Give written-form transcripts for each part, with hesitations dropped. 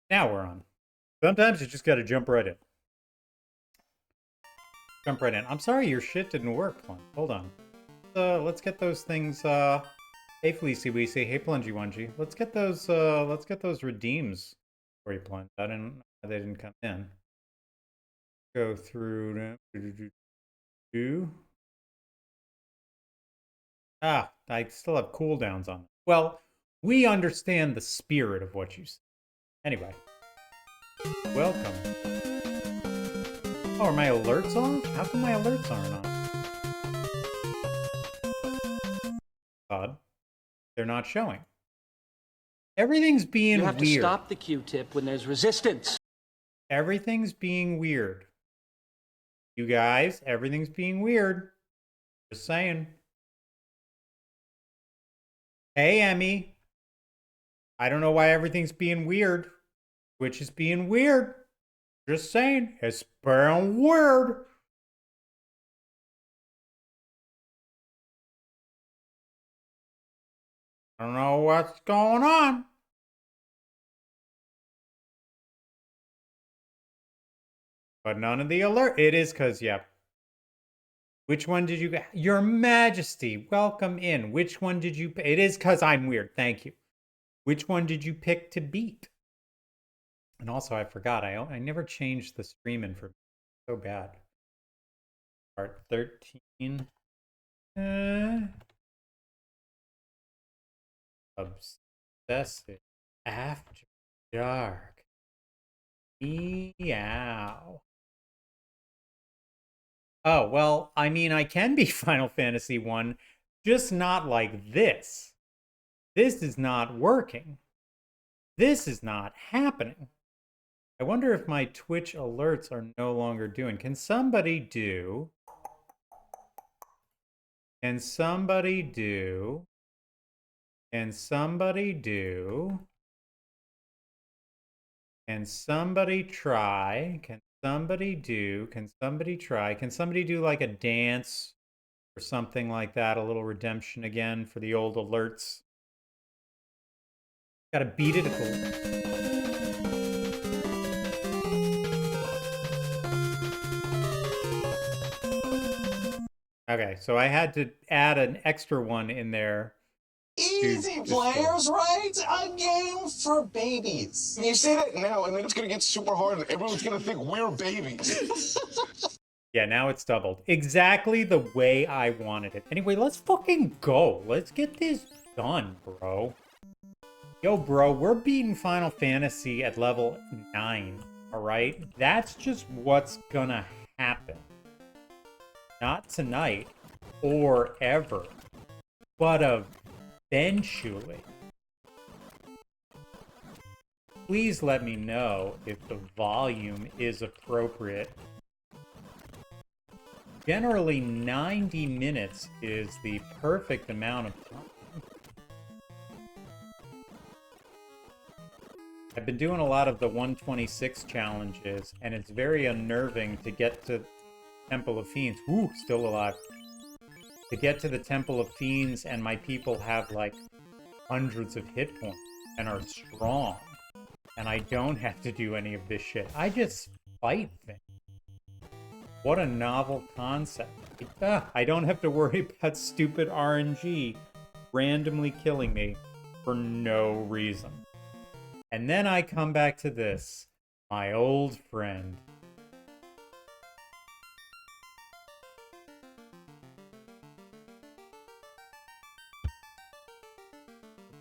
Now we're on. Sometimes you just gotta jump right in. Jump right in. I'm sorry your shit didn't work, Plunge. Hold on. Let's get those things, hey Fleecy Weecy, hey Plungy Wungy. Let's get those redeems for you, Plunge. I didn't know they didn't come in. Go through. Ah, I still have cooldowns on them. Well, we understand the spirit of what you say. Anyway, welcome. Oh, are my alerts on? How come my alerts aren't on? Odd. They're not showing. Everything's being weird. You have to stop the Q-tip when there's resistance. Everything's being weird. You guys, everything's being weird. Just saying. Hey, Emmy. I don't know why everything's being weird. Which is being weird. Just saying. It's being weird. I don't know what's going on. But none of the alert. It is because, yeah. Which one did you get? Your Majesty, welcome in. Which one did you? It is because I'm weird. Thank you. Which one did you pick to beat? And also, I forgot. I never changed the stream info. So bad. Part 13. Obsessive after dark. Meow. Oh, well, I mean, I can be Final Fantasy 1, just not like this. This is not working. This is not happening. I wonder if my Twitch alerts are no longer doing. Can somebody do? Can somebody do? Can somebody do? Can somebody try? Can somebody do? Can somebody try? Can somebody do like a dance or something like that? A little redemption again for the old alerts. Gotta beat it. Okay, so I had to add an extra one in there. Easy players, right? A game for babies. You say that now, and then it's gonna get super hard, and everyone's gonna think we're babies. Yeah, now it's doubled. Exactly the way I wanted it. Anyway, let's fucking go. Let's get this done, bro. Yo, bro, we're beating Final Fantasy at level 9, alright? That's just what's gonna happen. Not tonight, or ever, but eventually. Please let me know if the volume is appropriate. Generally, 90 minutes is the perfect amount of time. I've been doing a lot of the 126 challenges, and it's very unnerving to get to Temple of Fiends. Ooh, still alive. To get to the Temple of Fiends, and my people have like hundreds of hit points and are strong. And I don't have to do any of this shit. I just fight things. What a novel concept. I don't have to worry about stupid RNG randomly killing me for no reason. And then I come back to this, my old friend.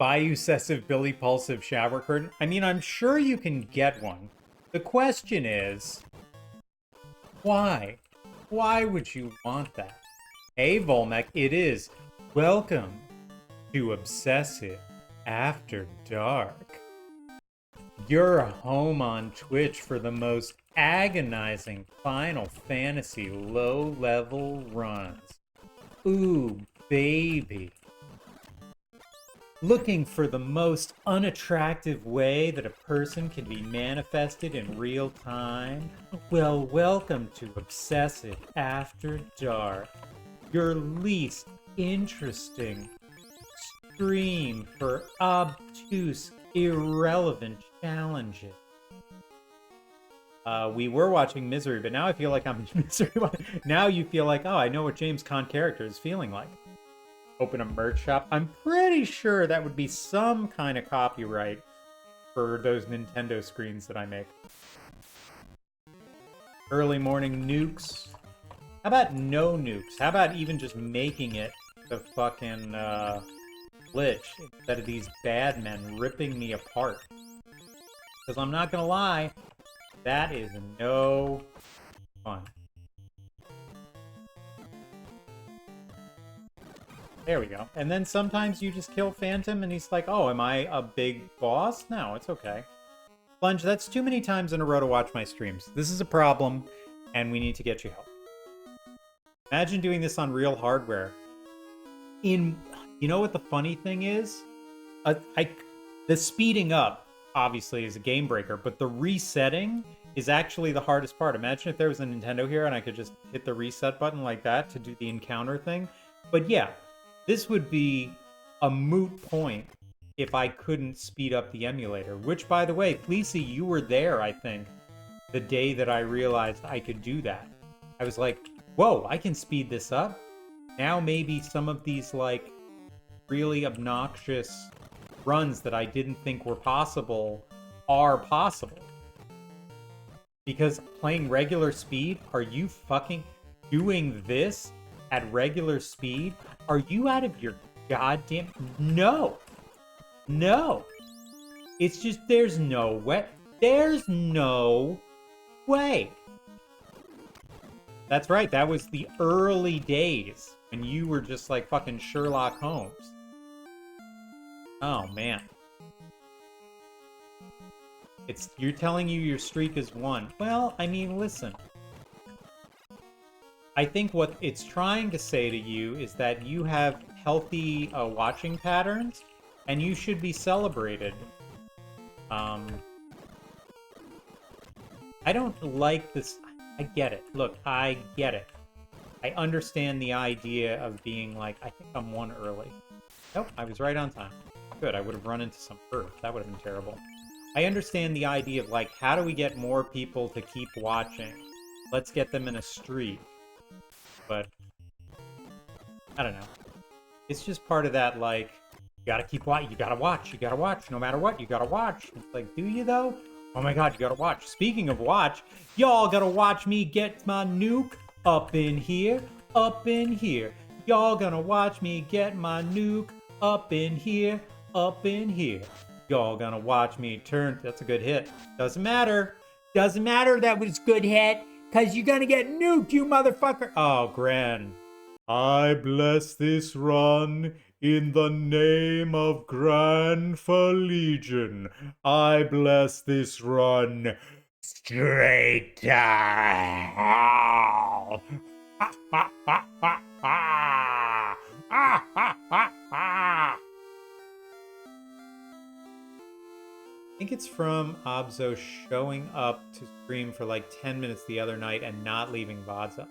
Biuccessive Billy Pulsive shower curtain. I mean, I'm sure you can get one. The question is, why? Why would you want that? Hey, Volmec, it is. Welcome to Obsessive After Dark. You're home on Twitch for the most agonizing Final Fantasy low-level runs. Ooh, baby. Looking for the most unattractive way that a person can be manifested in real time? Well, welcome to Obsessive After Dark, your least interesting stream for obtuse, irrelevant challenges. We were watching Misery, but now I feel like I'm in Misery. Now you feel like, oh, I know what James Caan character is feeling like. Open a merch shop. I'm pretty sure that would be some kind of copyright for those Nintendo screens that I make. Early morning nukes. How about no nukes? How about even just making it the fucking glitch instead of these bad men ripping me apart? Because I'm not gonna lie, that is no fun. There we go. And then sometimes you just kill Phantom and he's like, oh, am I a big boss? No, it's okay. Plunge, that's too many times in a row to watch my streams. This is a problem, and we need to get you help. Imagine doing this on real hardware. You know what the funny thing is? The speeding up, obviously, is a game breaker, but the resetting is actually the hardest part. Imagine if there was a Nintendo here and I could just hit the reset button like that to do the encounter thing. But yeah, this would be a moot point if I couldn't speed up the emulator. Which, by the way, Fleecy, you were there, I think, the day that I realized I could do that. I was like, whoa, I can speed this up? Now maybe some of these, like, really obnoxious runs that I didn't think were possible are possible. Because playing regular speed, are you fucking doing this at regular speed? Are you out of your goddamn... No! No! It's just, there's no way. There's no way. That's right, that was the early days when you were just like fucking Sherlock Holmes. Oh, man. You're telling you your streak is 1. Well, I mean, listen. I think what it's trying to say to you is that you have healthy watching patterns, and you should be celebrated. I don't like this. I get it. Look, I get it. I understand the idea of being like, I think I'm 1 early. Nope, I was right on time. Good, I would have run into some earth. That would have been terrible. I understand the idea of like, how do we get more people to keep watching? Let's get them in a streak. But I don't know. It's just part of that, like, you gotta keep watching, you gotta watch, no matter what, you gotta watch. It's like, do you though? Oh my god, you gotta watch. Speaking of watch, y'all gotta watch me get my nuke up in here, up in here. Y'all gonna watch me get my nuke up in here, up in here. Y'all gonna watch me turn. That's a good hit. Doesn't matter. Doesn't matter that was a good hit, because you're gonna get nuked, you motherfucker. Oh, Gran. I bless this run in the name of Grand Legion. I bless this run straight to hell. Ha ha ha ha ha. Ha ha ha ha. I think it's from Obzo showing up to stream for like 10 minutes the other night and not leaving VODs up.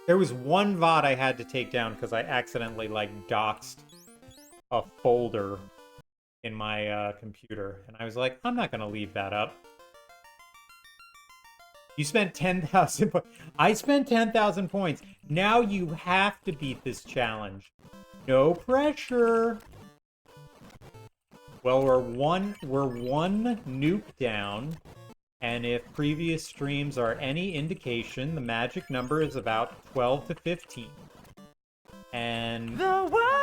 There was one VOD I had to take down because I accidentally like doxed a folder in my computer. And I was like, I'm not going to leave that up. You spent 10,000 points. I spent 10,000 points. Now you have to beat this challenge. No pressure. Well, we're one nuke down, and if previous streams are any indication, the magic number is about 12 to 15. And The worst.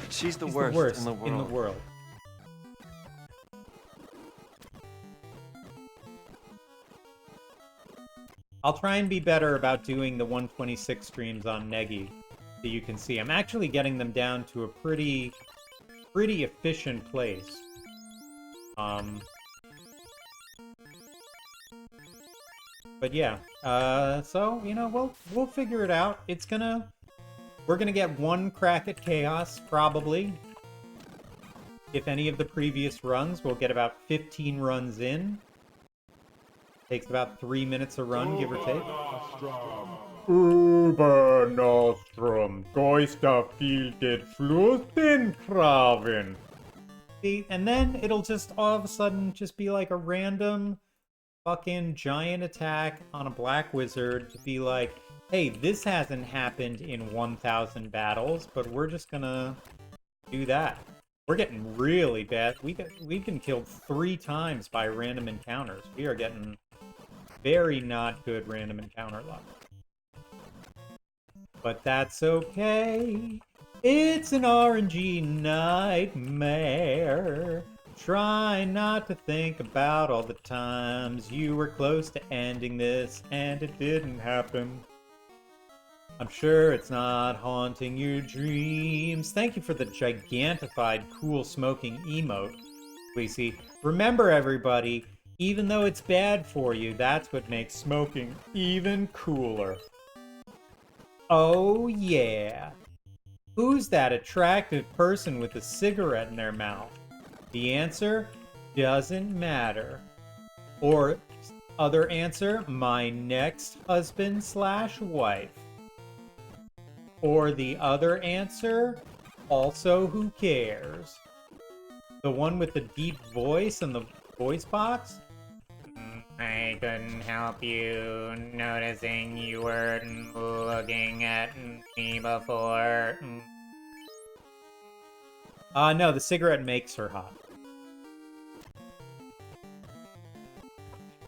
She's the worst in the world. I'll try and be better about doing the 126 streams on Negi. So you can see I'm actually getting them down to a pretty efficient place. But yeah, so you know, we'll figure it out. We're gonna get one crack at chaos probably. If any of the previous runs, we'll get about 15 runs in. Takes about 3 minutes a run, give or take. Über Nostrum, Geisterfildet Fluss den Graven. See, and then it'll just all of a sudden just be like a random fucking giant attack on a black wizard to be like, hey, this hasn't happened in 1,000 battles, but we're just gonna do that. We're getting really bad. We've been killed 3 times by random encounters. We are getting very not good random encounter luck. But that's okay. It's an RNG nightmare. Try not to think about all the times you were close to ending this and it didn't happen. I'm sure it's not haunting your dreams. Thank you for the gigantified cool smoking emote, Lacey. Remember, everybody, even though it's bad for you, that's what makes smoking even cooler. Oh, yeah. Who's that attractive person with a cigarette in their mouth? The answer doesn't matter. Or, other answer, my next husband/wife. Or the other answer, also who cares? The one with the deep voice and the voice box? I couldn't help you noticing you weren't looking at me before. No, the cigarette makes her hot.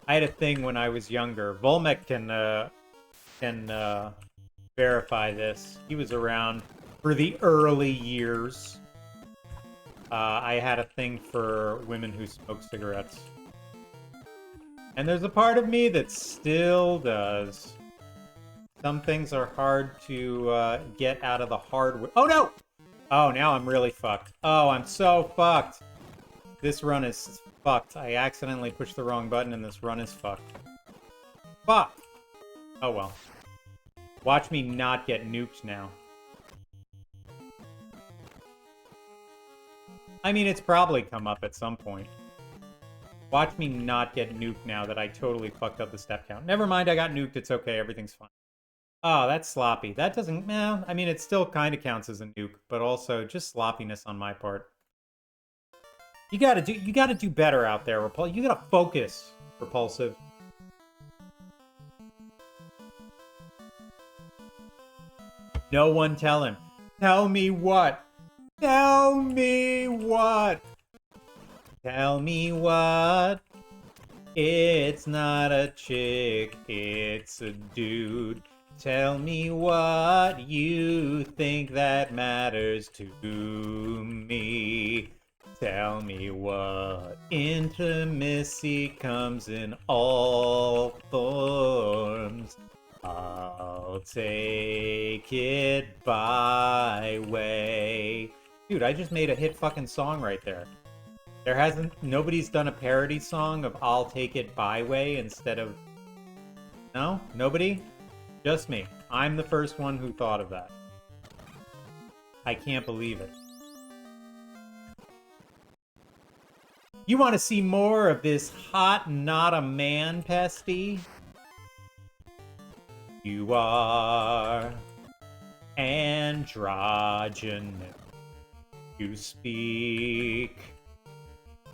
I had a thing when I was younger. Volmek can verify this. He was around for the early years. I had a thing for women who smoke cigarettes. And there's a part of me that still does. Some things are hard to get out of the hard... Oh, no! Oh, now I'm really fucked. Oh, I'm so fucked. This run is fucked. I accidentally pushed the wrong button and this run is fucked. Fuck! Oh, well. Watch me not get nuked now. I mean, it's probably come up at some point. Watch me not get nuked now that I totally fucked up the step count. Never mind, I got nuked. It's okay. Everything's fine. Oh, that's sloppy. That doesn't... Well, I mean, it still kind of counts as a nuke, but also just sloppiness on my part. You gotta do better out there, Repulsive. You gotta focus, Repulsive. No one tell him. Tell me what? Tell me what? Tell me what? It's not a chick, it's a dude. Tell me what you think that matters to me. Tell me what intimacy comes in all forms. I'll take it by way. Dude, I just made a hit fucking song right there. Nobody's done a parody song of I'll Take It by way instead of... No? Nobody? Just me. I'm the first one who thought of that. I can't believe it. You want to see more of this hot not a man, Pesty? You are androgynous. You speak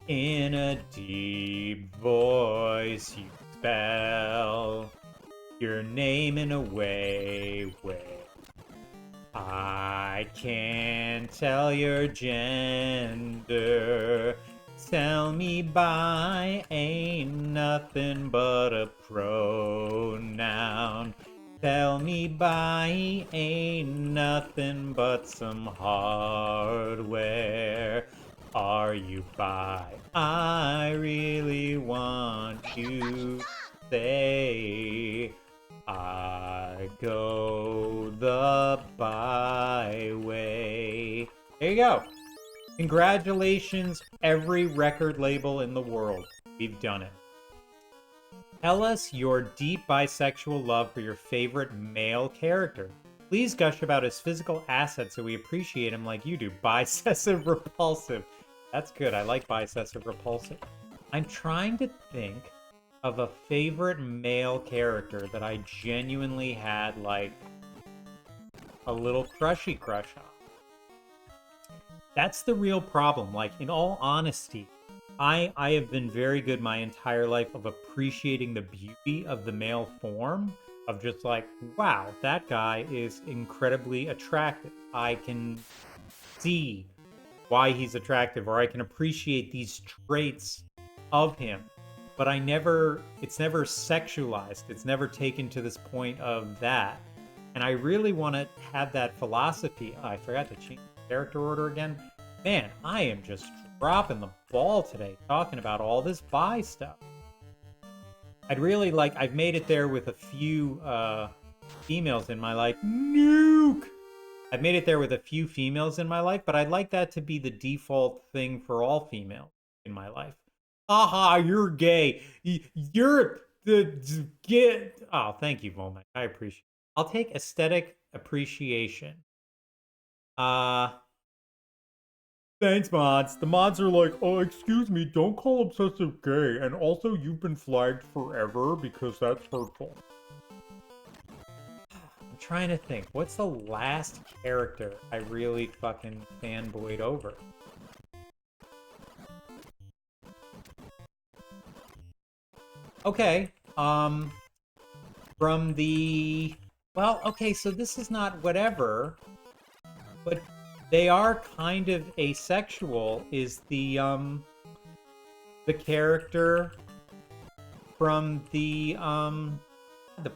in a deep voice. You spell your name in a way where I can't tell your gender. Tell me by ain't nothing but a pronoun. Tell me by ain't nothing but some hardware. Are you bi? I really want you to say I go the byway. There you go. Congratulations, every record label in the world. We've done it. Tell us your deep bisexual love for your favorite male character. Please gush about his physical assets so we appreciate him like you do. Bisessive repulsive. That's good. I like bisessive repulsive. I'm trying to think of a favorite male character that I genuinely had, like, a little crushy crush on. That's the real problem. Like, in all honesty, I have been very good my entire life of appreciating the beauty of the male form, of just like, wow, that guy is incredibly attractive. I can see why he's attractive, or I can appreciate these traits of him. But it's never sexualized. It's never taken to this point of that. And I really want to have that philosophy. Oh, I forgot to change the character order again. Man, I am just dropping the ball today talking about all this bi stuff. I'd really like, I've made it there with a few females in my life. Nuke! I've made it there with a few females in my life, but I'd like that to be the default thing for all females in my life. Aha, you're gay. You're the get. Oh, thank you, Volmac. I appreciate it. I'll take aesthetic appreciation. Thanks, mods. The mods are like, oh, excuse me, don't call Obsessive gay. And also, you've been flagged forever because that's hurtful. I'm trying to think. What's the last character I really fucking fanboyed over? Okay. From the... Well, okay, so this is not whatever, but they are kind of asexual, is the character from the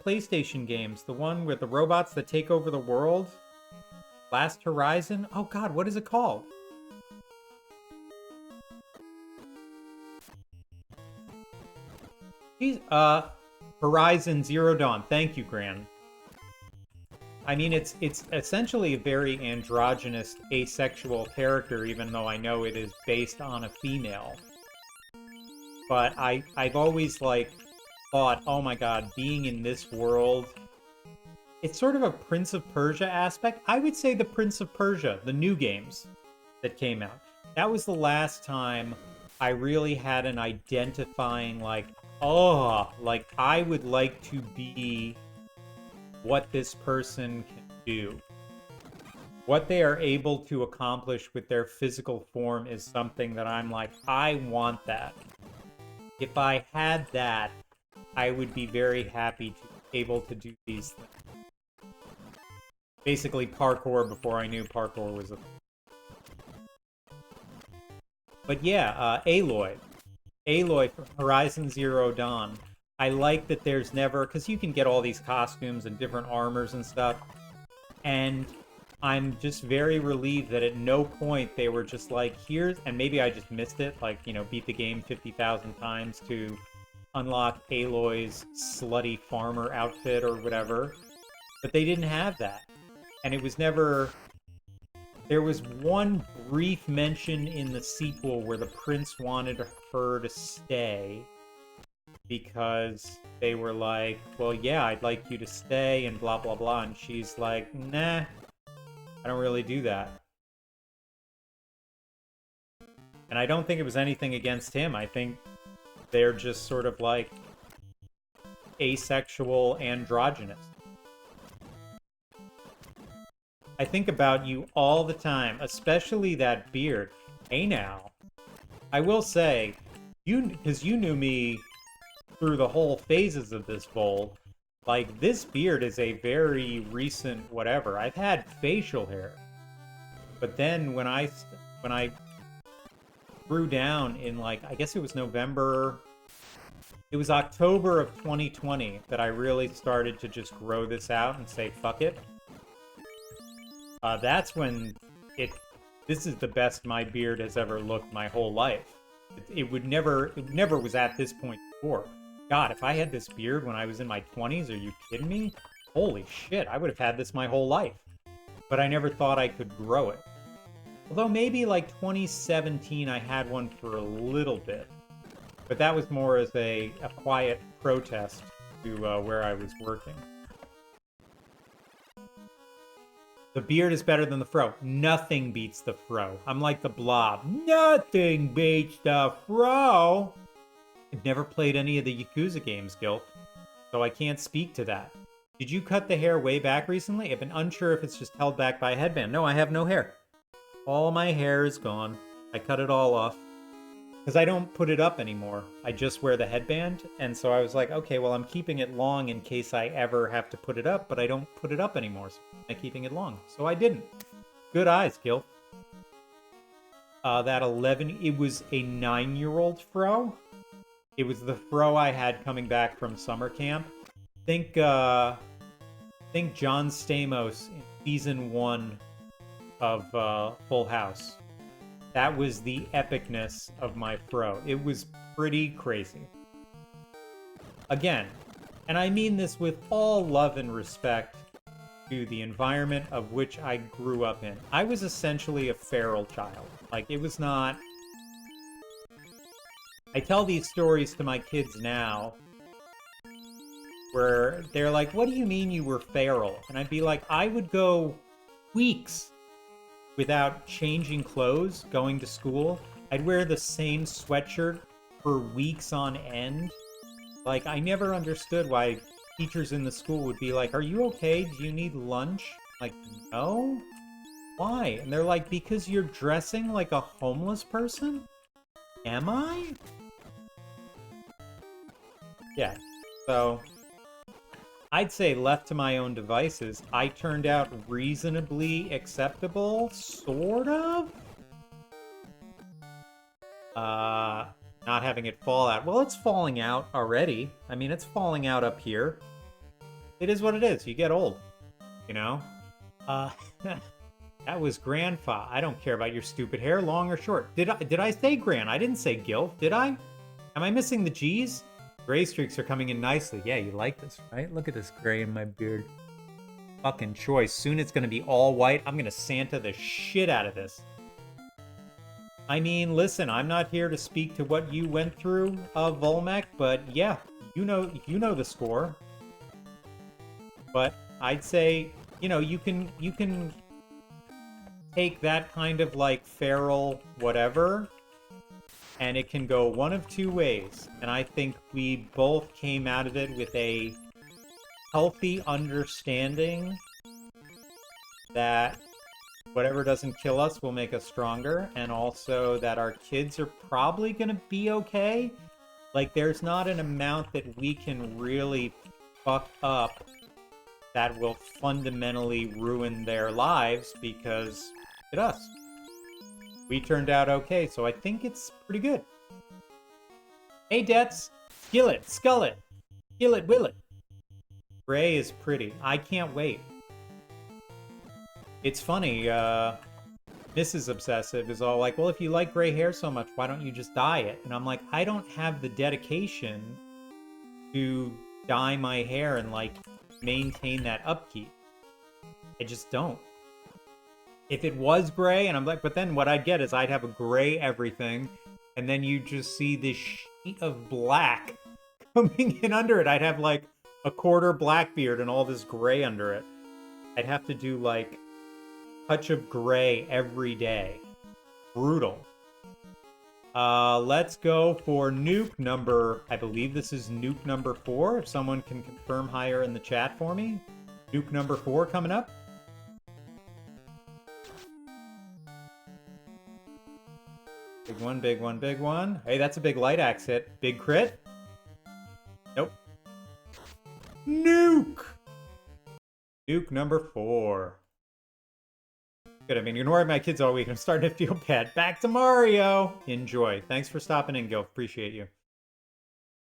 PlayStation games, the one with the robots that take over the world. Last Horizon? Oh god, what is it called? Horizon Zero Dawn. Thank you, Gran. I mean, it's essentially a very androgynous, asexual character, even though I know it is based on a female. But I've always, like, thought, oh my god, being in this world... It's sort of a Prince of Persia aspect. I would say the Prince of Persia, the new games that came out. That was the last time I really had an identifying, like, oh, like, I would like to be what this person can do. What they are able to accomplish with their physical form is something that I'm like, I want that. If I had that, I would be very happy to be able to do these things. Basically parkour before I knew parkour was a thing. But yeah, Aloy. Aloy from Horizon Zero Dawn. I like that there's never... Because you can get all these costumes and different armors and stuff. And I'm just very relieved that at no point they were just like, here's... And maybe I just missed it. Like, you know, beat the game 50,000 times to unlock Aloy's slutty farmer outfit or whatever. But they didn't have that. And it was never... There was one brief mention in the sequel where the prince wanted her to stay because they were like, well, yeah, I'd like you to stay and blah, blah, blah. And she's like, nah, I don't really do that. And I don't think it was anything against him. I think they're just sort of like asexual androgynous. I think about you all the time, especially that beard. Hey now, I will say, because you knew me through the whole phases of this bowl, like, this beard is a very recent whatever. I've had facial hair. But then when I grew down in, like, I guess it was November... It was October of 2020 that I really started to just grow this out and say, fuck it. That's when this is the best my beard has ever looked my whole life. It never was at this point before. God, if I had this beard when I was in my 20s, are you kidding me? Holy shit, I would have had this my whole life. But I never thought I could grow it. Although maybe like 2017 I had one for a little bit. But that was more as a quiet protest to where I was working. The beard is better than the fro. Nothing beats the fro. I'm like the Blob. Nothing beats the fro! I've never played any of the Yakuza games, Gilf, so I can't speak to that. Did you cut the hair way back recently? I've been unsure if it's just held back by a headband. No, I have no hair. All my hair is gone. I cut it all off. Because I don't put it up anymore. I just wear the headband. And so I was like, okay, well, I'm keeping it long in case I ever have to put it up, but I don't put it up anymore. So I'm keeping it long. So I didn't. Good eyes, Gil. That 11, it was a 9-year-old fro. It was the fro I had coming back from summer camp. Think John Stamos in season 1 of Full House. That was the epicness of my fro. It was pretty crazy. Again, and I mean this with all love and respect to the environment of which I grew up in. I was essentially a feral child. Like, it was not... I tell these stories to my kids now where they're like, what do you mean you were feral? And I'd be like, I would go weeks without changing clothes, going to school. I'd wear the same sweatshirt for weeks on end. Like, I never understood why teachers in the school would be like, are you okay? Do you need lunch? Like, no? Why? And they're like, because you're dressing like a homeless person? Am I? Yeah, so I'd say left to my own devices, I turned out reasonably acceptable, sort of? Not having it fall out. Well, it's falling out already. I mean, it's falling out up here. It is what it is. You get old, you know? That was grandpa. I don't care about your stupid hair, long or short. Did I say gran? I didn't say gilf, did I? Am I missing the G's? Gray streaks are coming in nicely. Yeah, you like this, right? Look at this gray in my beard. Fucking choice. Soon it's gonna be all white. I'm gonna Santa the shit out of this. I mean, listen, I'm not here to speak to what you went through, Volmec, but yeah, you know the score. But I'd say, you know, you can take that kind of like feral whatever, and it can go one of two ways. And I think we both came out of it with a healthy understanding that whatever doesn't kill us will make us stronger, and also that our kids are probably going to be okay. Like, there's not an amount that we can really fuck up that will fundamentally ruin their lives, because look at us. We turned out okay, so I think it's pretty good. Hey, Dets! Skillet, Skullet! Skillet, Willet! Gray is pretty. I can't wait. It's funny, Mrs. Obsessive is all like, well, if you like gray hair so much, why don't you just dye it? And I'm like, I don't have the dedication to dye my hair and, like, maintain that upkeep. I just don't. If it was gray, and I'm like, but then what I'd get is I'd have a gray everything, and then you just see this sheet of black coming in under it. I'd have, like, a quarter black beard and all this gray under it. I'd have to do, like, touch of gray every day. Brutal. Let's go for nuke number, I believe this is nuke number 4. If someone can confirm higher in the chat for me. Nuke number 4 coming up. Big one, big one, big one. Hey, that's a big light axe hit. Big crit. Nope. Nuke! Nuke number 4. Good, I've been ignoring my kids all week. I'm starting to feel bad. Back to Mario! Enjoy. Thanks for stopping in, Gil. Appreciate you.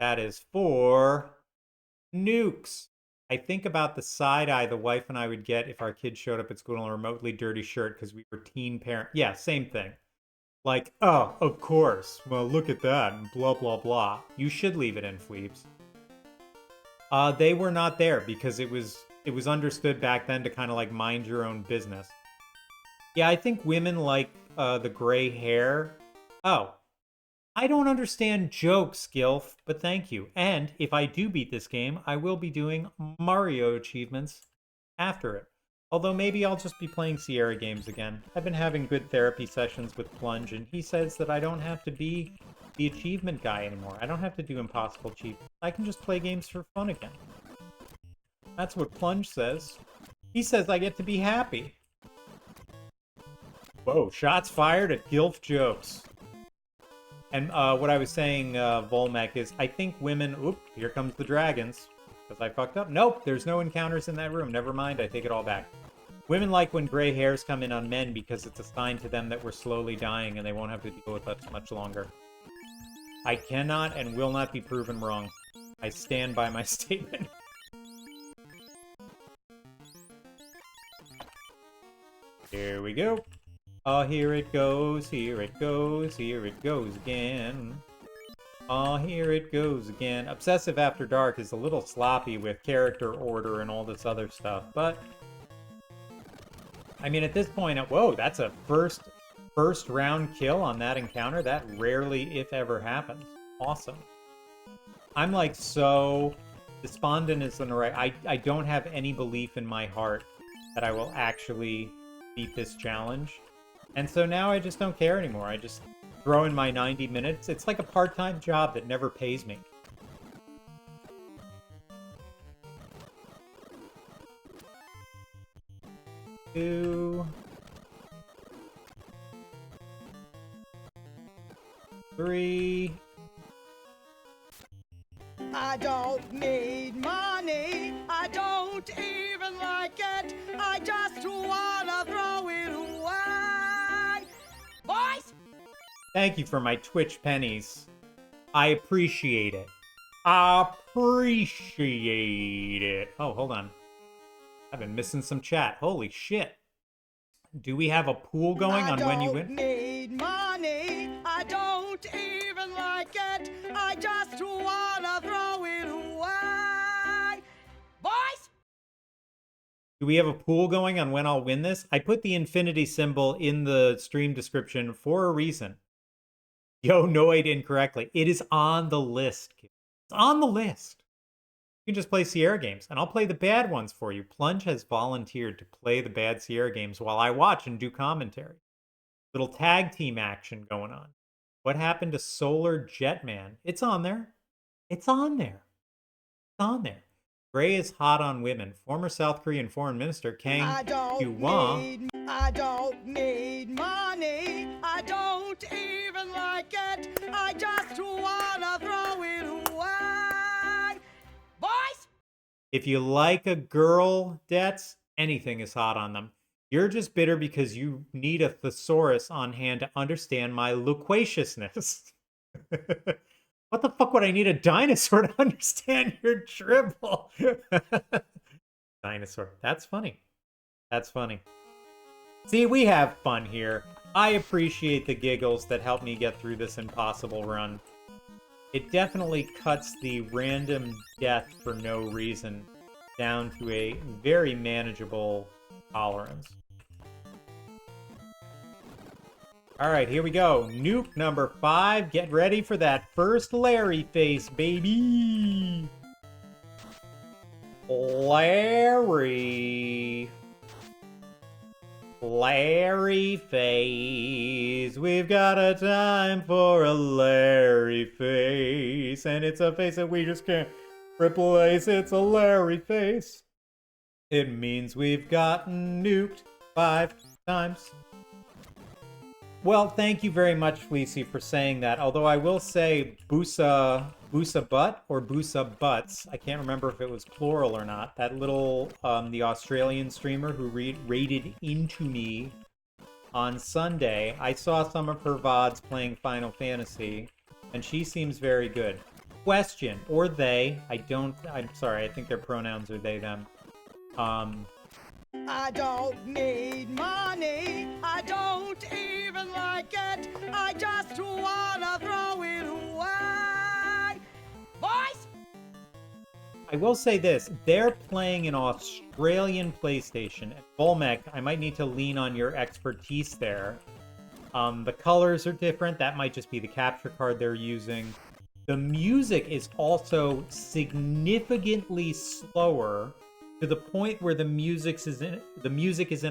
That is 4 nukes. I think about the side eye the wife and I would get if our kids showed up at school in a remotely dirty shirt because we were teen parents. Yeah, same thing. Like, oh, of course. Well, look at that, and blah, blah, blah. You should leave it in, Fleebs. They were not there because it was understood back then to kind of like mind your own business. Yeah, I think women like the gray hair. Oh, I don't understand jokes, Gilf, but thank you. And if I do beat this game, I will be doing Mario achievements after it. Although maybe I'll just be playing Sierra games again. I've been having good therapy sessions with Plunge, and he says that I don't have to be the achievement guy anymore. I don't have to do impossible achievements. I can just play games for fun again. That's what Plunge says. He says I get to be happy. Whoa, shots fired at Gilf jokes. And what I was saying, Volmec, is I think women... Oop, here comes the dragons. Because I fucked up. Nope, there's no encounters in that room. Never mind, I take it all back. Women like when gray hairs come in on men because it's a sign to them that we're slowly dying and they won't have to deal with us much longer. I cannot and will not be proven wrong. I stand by my statement. Here we go. Oh, here it goes, here it goes, here it goes again. Oh, here it goes again. Obsessive After Dark is a little sloppy with character order and all this other stuff, but... I mean, at this point, whoa, that's a first round kill on that encounter? That rarely, if ever, happens. Awesome. I'm like so... Despondent isn't right. I don't have any belief in my heart that I will actually beat this challenge. And so now I just don't care anymore. I just throw in my 90 minutes. It's like a part-time job that never pays me. Two, 3. I don't need money. I don't even like it. I just wanna throw it away. Boys! Thank you for my Twitch pennies. I appreciate it. Appreciate it. Oh, hold on. I've been missing some chat. Holy shit. Do we have a pool going on when you win? I don't need money. I don't even like it. I just wanna throw it away. Boys! Do we have a pool going on when I'll win this? I put the infinity symbol in the stream description for a reason. Yo, Noid incorrectly. It is on the list. It's on the list. You can just play Sierra games, and I'll play the bad ones for you. Plunge has volunteered to play the bad Sierra games while I watch and do commentary. Little tag team action going on. What happened to Solar Jetman? It's on there. It's on there. It's on there. Gray is hot on women. Former South Korean Foreign Minister Kang Kyu-hwa. I don't need money. I don't even like it. I just wanna throw it away. Boys! If you like a girl, Dets, anything is hot on them. You're just bitter because you need a thesaurus on hand to understand my loquaciousness. What the fuck would I need a dinosaur to understand your dribble? Dinosaur. That's funny. That's funny. See, we have fun here. I appreciate the giggles that help me get through this impossible run. It definitely cuts the random death for no reason down to a very manageable tolerance. All right, here we go. Nuke number 5. Get ready for that first Larry face, baby. Larry face. We've got a time for a Larry face. And it's a face that we just can't replace. It's a Larry face. It means we've gotten nuked 5 times. Well, thank you very much, Fleecy, for saying that. Although I will say Busa Butt or Busa Butts. I can't remember if it was plural or not. That little, the Australian streamer who raided into me on Sunday. I saw some of her VODs playing Final Fantasy, and she seems very good. Question, or they. I'm sorry, I think their pronouns are they, them. I don't need money. I don't even like it. I just wanna throw it away. Boys! I will say this. They're playing an Australian PlayStation. At Volmec, I might need to lean on your expertise there. The colors are different. That might just be the capture card they're using. The music is also significantly slower, to the point where the music is in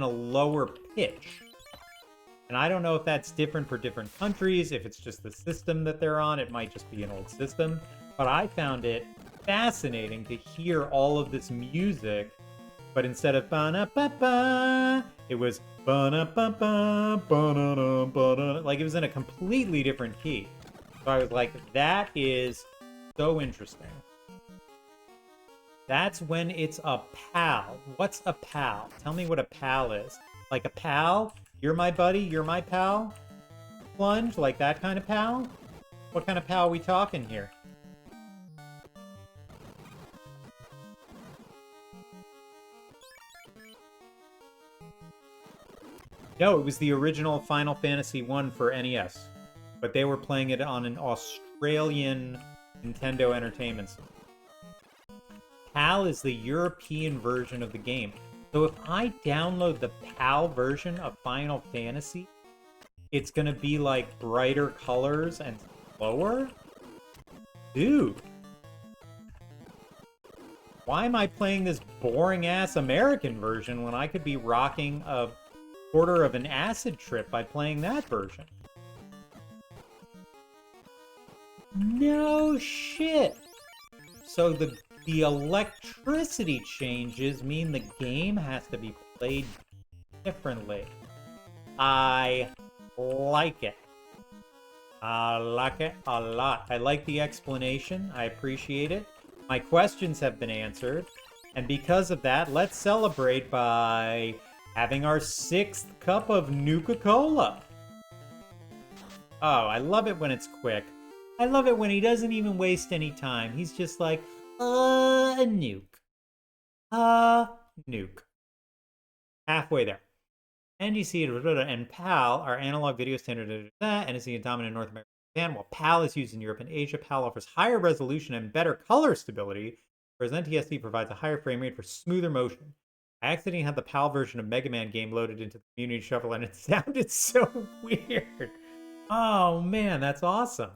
a lower pitch. And I don't know if that's different for different countries, if it's just the system that they're on. It might just be an old system. But I found it fascinating to hear all of this music But instead of ba-na-ba-ba, it was ba-na-ba-ba, ba-na-na-ba-na. Like, it was in a completely different key. So I was like, that is so interesting. That's when it's a pal. What's a pal? Tell me what a pal is. Like a pal? You're my buddy, you're my pal? Plunge? Like that kind of pal? What kind of pal are we talking here? No, it was the original Final Fantasy I for NES. But they were playing it on an Australian Nintendo Entertainment System. PAL is the European version of the game. So if I download the PAL version of Final Fantasy, it's going to be like brighter colors and slower? Dude. Why am I playing this boring-ass American version when I could be rocking a quarter of an acid trip by playing that version? No shit! So the electricity changes mean the game has to be played differently. I like it. I like it a lot. I like the explanation. I appreciate it. My questions have been answered. And because of that, let's celebrate by having our 6th cup of Nuka-Cola. Oh, I love it when it's quick. I love it when he doesn't even waste any time. He's just like, a nuke. A nuke. Halfway there. NGC and PAL are analog video standard and is the dominant in North America and Japan, while PAL is used in Europe and Asia. PAL offers higher resolution and better color stability, whereas NTSC provides a higher frame rate for smoother motion. I accidentally had the PAL version of Mega Man game loaded into the Community Shuffle, and it sounded so weird. Oh man, that's awesome.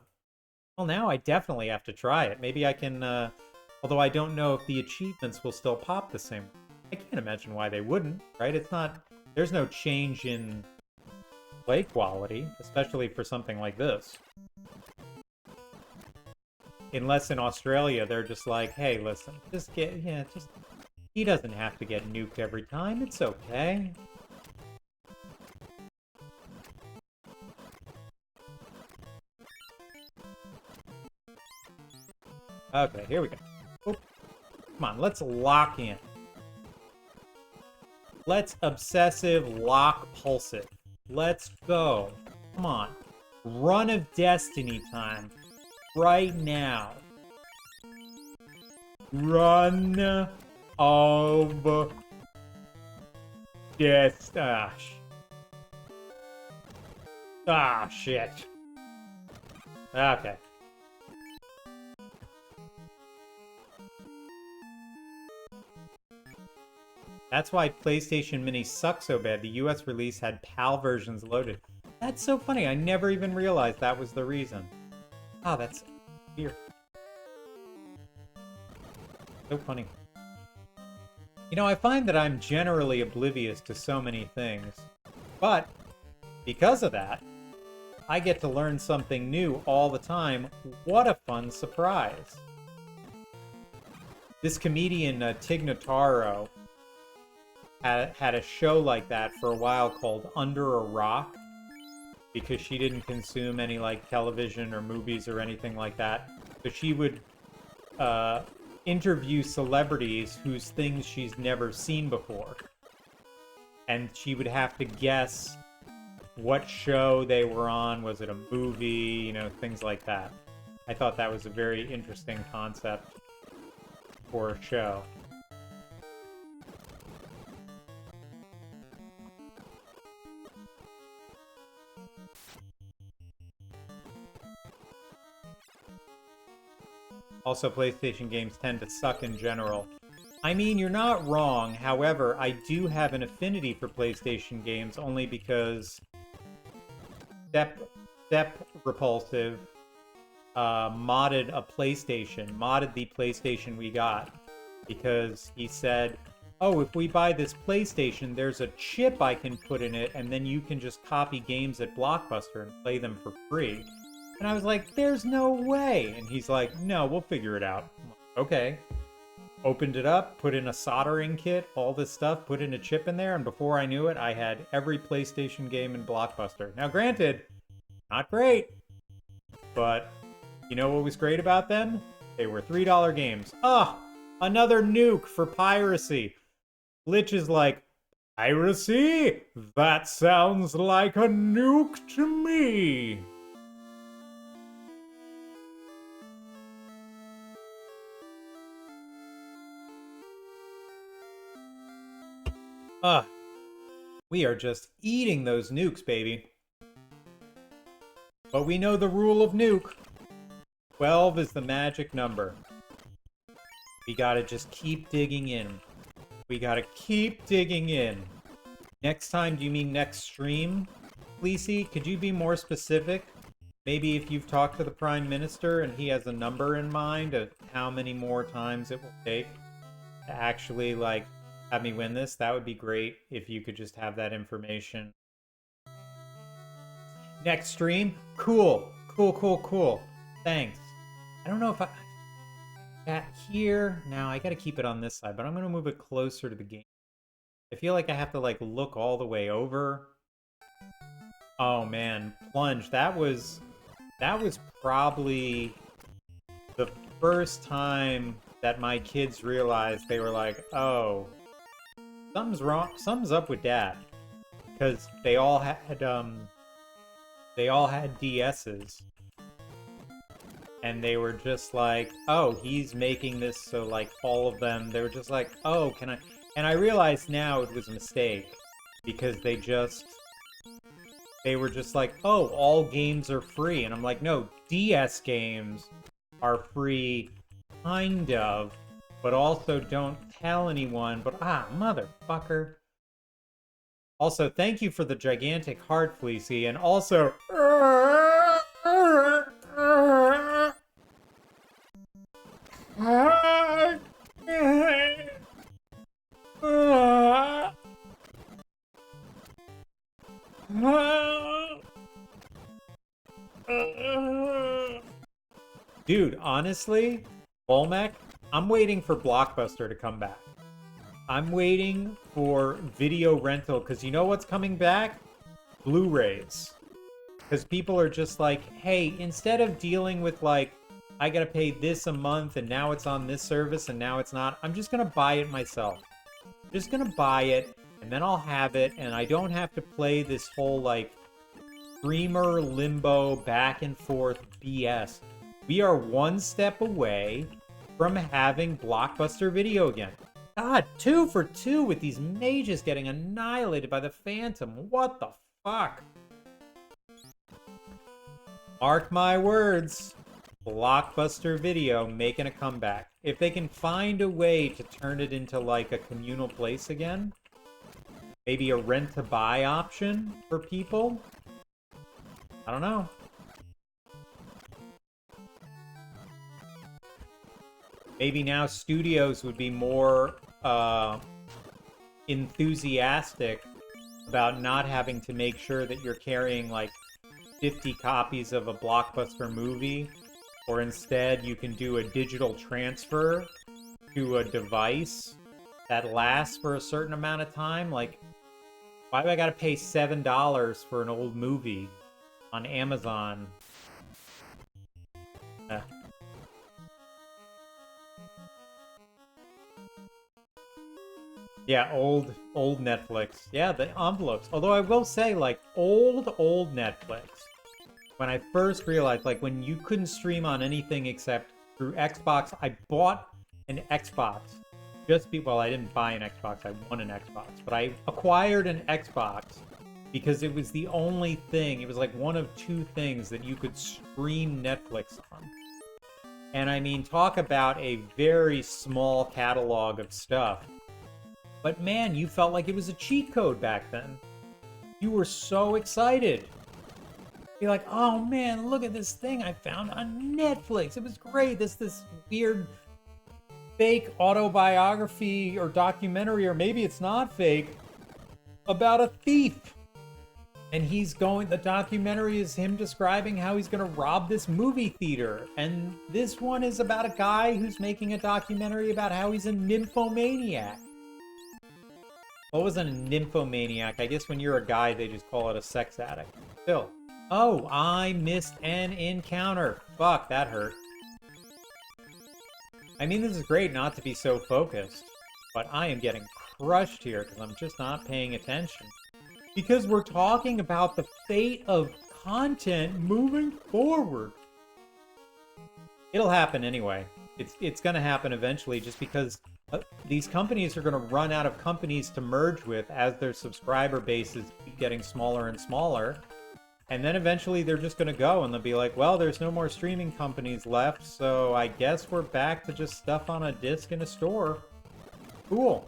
Well, now I definitely have to try it. Maybe I can, although I don't know if the achievements will still pop the same. I can't imagine why they wouldn't, right? It's not, there's no change in play quality, especially for something like this. Unless in Australia, they're just like, hey, listen, just get, he doesn't have to get nuked every time. It's okay. Okay, here we go. Oh, come on, let's lock in. Let's obsessive lock pulsive. Let's go. Come on. Run of Destiny time. Right now. Run of Destiny. Ah, shit. Okay. That's why PlayStation Mini sucks so bad. The US release had PAL versions loaded. That's so funny. I never even realized that was the reason. Oh, that's weird. So funny. You know, I find that I'm generally oblivious to so many things. But because of that, I get to learn something new all the time. What a fun surprise. This comedian, Tig Notaro, had a show like that for a while called Under a Rock, because she didn't consume any like television or movies or anything like that. So she would interview celebrities whose things she's never seen before, and she would have to guess what show they were on. Was it a movie? You know, things like that. I thought that was a very interesting concept for a show. Also, PlayStation games tend to suck in general. I mean, you're not wrong. However, I do have an affinity for PlayStation games only because Step Repulsive modded the PlayStation we got, because he said, oh, if we buy this PlayStation, there's a chip I can put in it, and then you can just copy games at Blockbuster and play them for free. And I was like, there's no way. And he's like, no, we'll figure it out. I'm like, okay. Opened it up, put in a soldering kit, all this stuff, put in a chip in there, and before I knew it, I had every PlayStation game in Blockbuster. Now, granted, not great, but you know what was great about them? They were $3 games. Another nuke for piracy. Glitch is like, piracy? That sounds like a nuke to me. We are just eating those nukes, baby. But we know the rule of nuke. 12 is the magic number. We gotta just keep digging in. We gotta keep digging in. Next time, do you mean next stream? Fleecy, could you be more specific? Maybe if you've talked to the Prime Minister and he has a number in mind of how many more times it will take to actually, like, have me win this, that would be great if you could just have that information. Next stream? Cool. Cool. Thanks. I don't know if here. Now, I gotta keep it on this side, but I'm gonna move it closer to the game. I feel like I have to, like, look all the way over. Oh, man. Plunge. That was probably the first time that my kids realized, they were like, oh, something's wrong. Something's up with Dad, because they all had DSs, and they were just like, oh, he's making this so, like, all of them. They were just like, oh, can I? And I realize now it was a mistake, because they were just like, oh, all games are free, and I'm like, no, DS games are free, kind of. But also don't tell anyone, but motherfucker. Also, thank you for the gigantic heart, Fleecy, and also... Dude, honestly, Olmec, I'm waiting for Blockbuster to come back. I'm waiting for video rental, because you know what's coming back? Blu-rays. Because people are just like, hey, instead of dealing with, like, I gotta pay this a month, and now it's on this service, and now it's not, I'm just gonna buy it myself. I'm just gonna buy it, and then I'll have it, and I don't have to play this whole, like, streamer limbo back and forth BS. We are one step away from having Blockbuster Video again. God, 2 for 2 with these mages getting annihilated by the Phantom. What the fuck? Mark my words. Blockbuster Video making a comeback. If they can find a way to turn it into, like, a communal place again, maybe a rent-to-buy option for people, I don't know. Maybe now studios would be more enthusiastic about not having to make sure that you're carrying, like, 50 copies of a Blockbuster movie, or instead you can do a digital transfer to a device that lasts for a certain amount of time. Like, why do I gotta pay $7 for an old movie on Amazon? Yeah, old Netflix. Yeah, the envelopes. Although I will say, like, old Netflix, when I first realized, like, when you couldn't stream on anything except through Xbox, I bought an Xbox. Well, I didn't buy an Xbox, I won an Xbox. But I acquired an Xbox because it was the only thing, it was like one of 2 things that you could stream Netflix on. And I mean, talk about a very small catalog of stuff. But man, you felt like it was a cheat code back then. You were so excited. You're like, oh man, look at this thing I found on Netflix. It was great. This weird fake autobiography or documentary, or maybe it's not fake, about a thief. And the documentary is him describing how he's going to rob this movie theater. And this one is about a guy who's making a documentary about how he's a nymphomaniac. What was a nymphomaniac? I guess when you're a guy, they just call it a sex addict. Still. Oh, I missed an encounter. Fuck, that hurt. I mean, this is great not to be so focused, but I am getting crushed here because I'm just not paying attention. Because we're talking about the fate of content moving forward. It'll happen anyway. It's going to happen eventually just because these companies are going to run out of companies to merge with as their subscriber bases keep getting smaller and smaller. And then eventually they're just going to go and they'll be like, well, there's no more streaming companies left, so I guess we're back to just stuff on a disc in a store. Cool.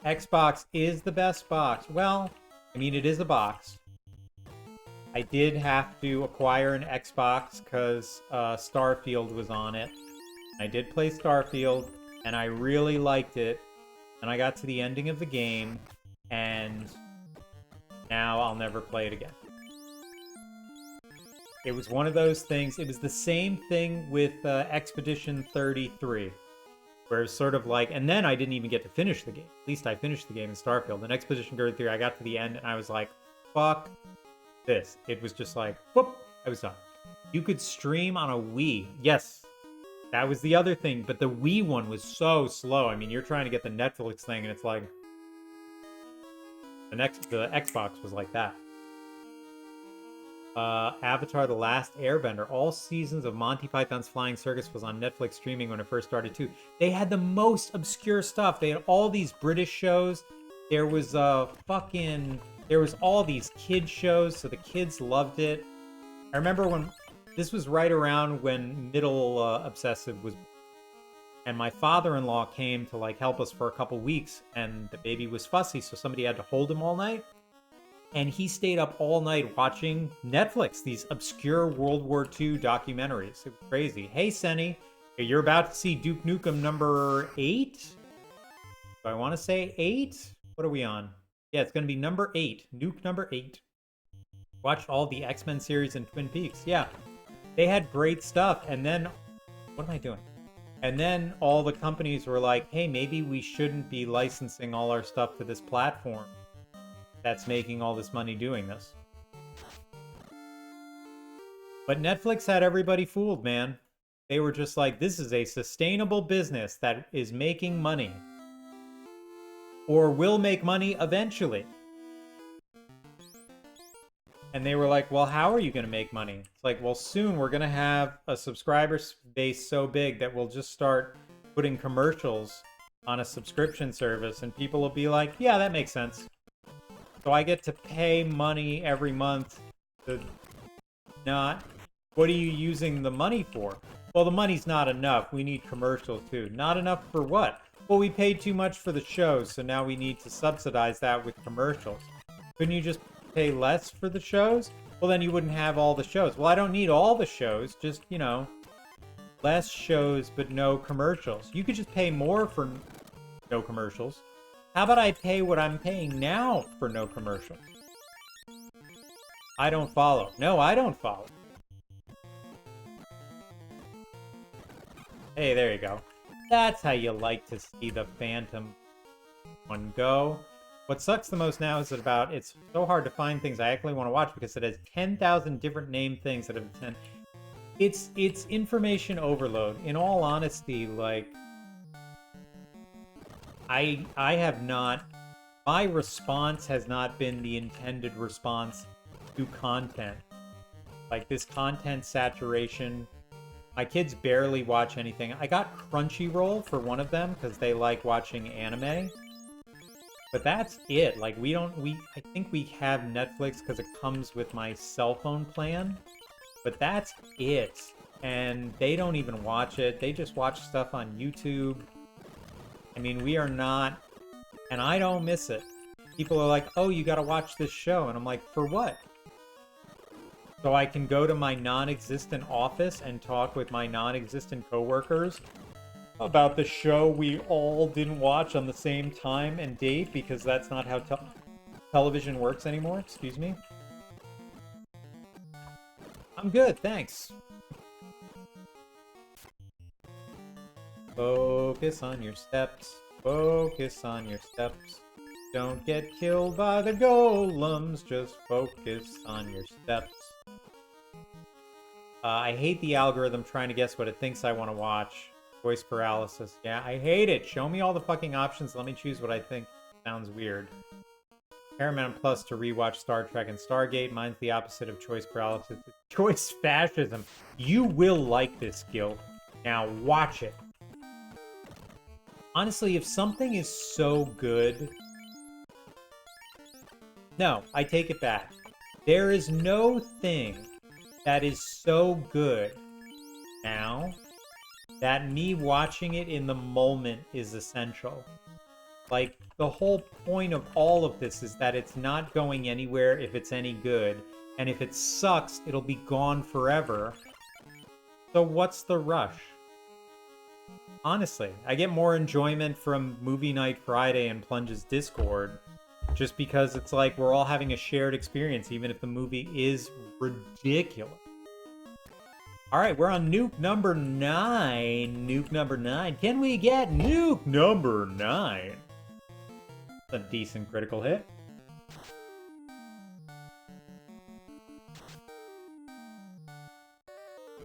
Xbox is the best box. Well, I mean, it is a box. I did have to acquire an Xbox because Starfield was on it. I did play Starfield, and I really liked it. And I got to the ending of the game, and now I'll never play it again. It was one of those things. It was the same thing with Expedition 33. Where it's sort of like, and then I didn't even get to finish the game. At least I finished the game in Starfield. In Expedition 33, I got to the end, and I was like, fuck this. It was just like, whoop, I was done. You could stream on a Wii. Yes, that was the other thing, but the Wii one was so slow. I mean, you're trying to get the Netflix thing, and it's like, the Xbox was like that. Avatar: The Last Airbender. All seasons of Monty Python's Flying Circus was on Netflix streaming when it first started too. They had the most obscure stuff. They had all these British shows. There was there was all these kid shows, so the kids loved it. I remember when this was right around when Middle Obsessive was, and my father-in-law came to like help us for a couple weeks, and the baby was fussy, so somebody had to hold him all night. And he stayed up all night watching Netflix, these obscure World War II documentaries. It was crazy. Hey, Senny, you're about to see Duke Nukem number 8? Do I want to say 8? What are we on? Yeah, it's going to be number 8. Nuke number 8. Watched all the X-Men series and Twin Peaks. Yeah, they had great stuff. And then, what am I doing? And then all the companies were like, hey, maybe we shouldn't be licensing all our stuff to this platform that's making all this money doing this. But Netflix had everybody fooled, man. They were just like, this is a sustainable business that is making money. Or will make money eventually. And they were like, well, how are you going to make money? It's like, well, soon we're going to have a subscriber base so big that we'll just start putting commercials on a subscription service, and people will be like, yeah, that makes sense. So I get to pay money every month to not... What are you using the money for? Well, the money's not enough. We need commercials, too. Not enough for what? Well, we paid too much for the shows, so now we need to subsidize that with commercials. Couldn't you just pay less for the shows? Well, then you wouldn't have all the shows. Well, I don't need all the shows. Just, you know, less shows but no commercials. You could just pay more for no commercials. How about I pay what I'm paying now for no commercials? I don't follow. No, I don't follow. Hey, there you go. That's how you like to see the Phantom one go. What sucks the most now is about it's so hard to find things I actually want to watch because it has 10,000 different named things that have 10. It's information overload. In all honesty, like I have not, my response has not been the intended response to content. Like this content saturation. My kids barely watch anything. I got Crunchyroll for one of them because they like watching anime. But that's it. Like I think we have Netflix because it comes with my cell phone plan. But that's it. And they don't even watch it. They just watch stuff on YouTube. I mean, we are not, and I don't miss it. People are like, oh, you gotta watch this show. And I'm like, for what? So I can go to my non-existent office and talk with my non-existent coworkers about the show we all didn't watch on the same time and date because that's not how television works anymore. Excuse me. I'm good, thanks. Focus on your steps. Focus on your steps. Don't get killed by the golems. Just focus on your steps. I hate the algorithm trying to guess what it thinks I want to watch. Voice paralysis. Yeah, I hate it. Show me all the fucking options. Let me choose what I think sounds weird. Paramount Plus to rewatch Star Trek and Stargate. Mine's the opposite of choice paralysis. Choice fascism. You will like this, Gil. Now watch it. Honestly, if something is so good... No, I take it back. There is no thing that is so good now that me watching it in the moment is essential. Like, the whole point of all of this is that it's not going anywhere if it's any good. And if it sucks, it'll be gone forever. So what's the rush? Honestly, I get more enjoyment from Movie Night Friday and Plunge's Discord just because it's like we're all having a shared experience, even if the movie is ridiculous. Alright, we're on nuke number 9. Nuke number 9. Can we get nuke number 9? A decent critical hit.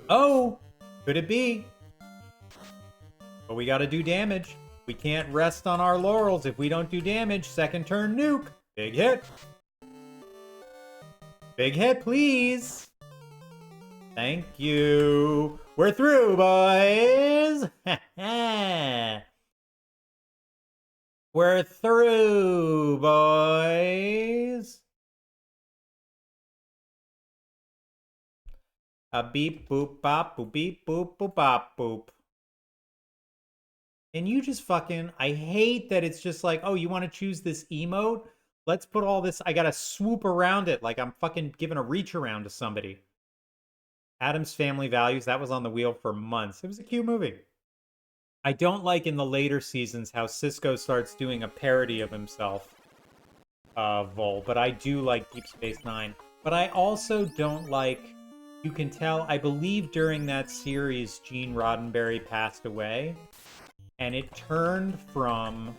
Oh! Could it be? But we gotta do damage. We can't rest on our laurels if we don't do damage. Second turn nuke. Big hit. Big hit, please. Thank you. We're through, boys. We're through, boys. A beep boop bop boop beep boop boop bop boop. And you just fucking, I hate that it's just like, oh, you want to choose this emote? Let's put all this, I gotta swoop around it like I'm fucking giving a reach around to somebody. Addams Family Values, that was on the wheel for months. It was a cute movie. I don't like in the later seasons how Cisco starts doing a parody of himself, Vol, but I do like Deep Space Nine. But I also don't like, you can tell, I believe during that series, Gene Roddenberry passed away. And it turned from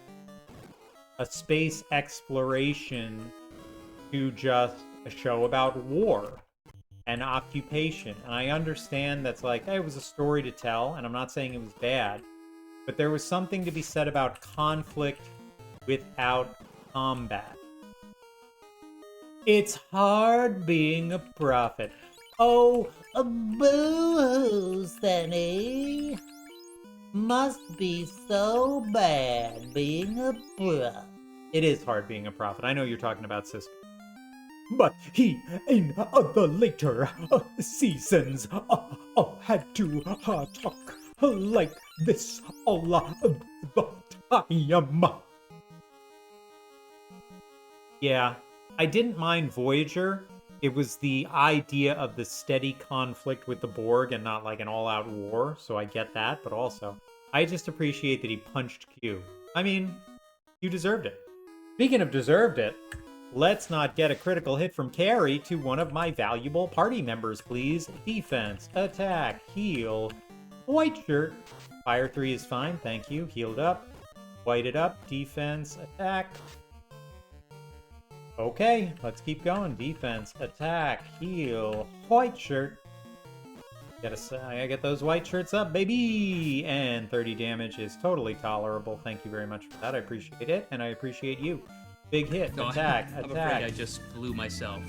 a space exploration to just a show about war and occupation. And I understand that's like, hey, it was a story to tell, and I'm not saying it was bad, but there was something to be said about conflict without combat. It's hard being a prophet. Oh, boo-hoo, Sunny. Must be so bad being a prophet. It is hard being a prophet. I know you're talking about Cisco. But he, in the later seasons, had to talk like this all the time. Yeah, I didn't mind Voyager. It was the idea of the steady conflict with the Borg and not like an all-out war, so I get that, but also, I just appreciate that he punched Q. I mean, you deserved it. Speaking of deserved it, let's not get a critical hit from Carrie to one of my valuable party members, please. Defense, attack, heal, white shirt. Fire 3 is fine, thank you. Healed up, whited up, defense, attack. Okay, let's keep going. Defense, attack, heal, white shirt. I get those white shirts up, baby! And 30 damage is totally tolerable. Thank you very much for that. I appreciate it, and I appreciate you. Big hit, no, attack, I'm attack. afraid I just blew myself.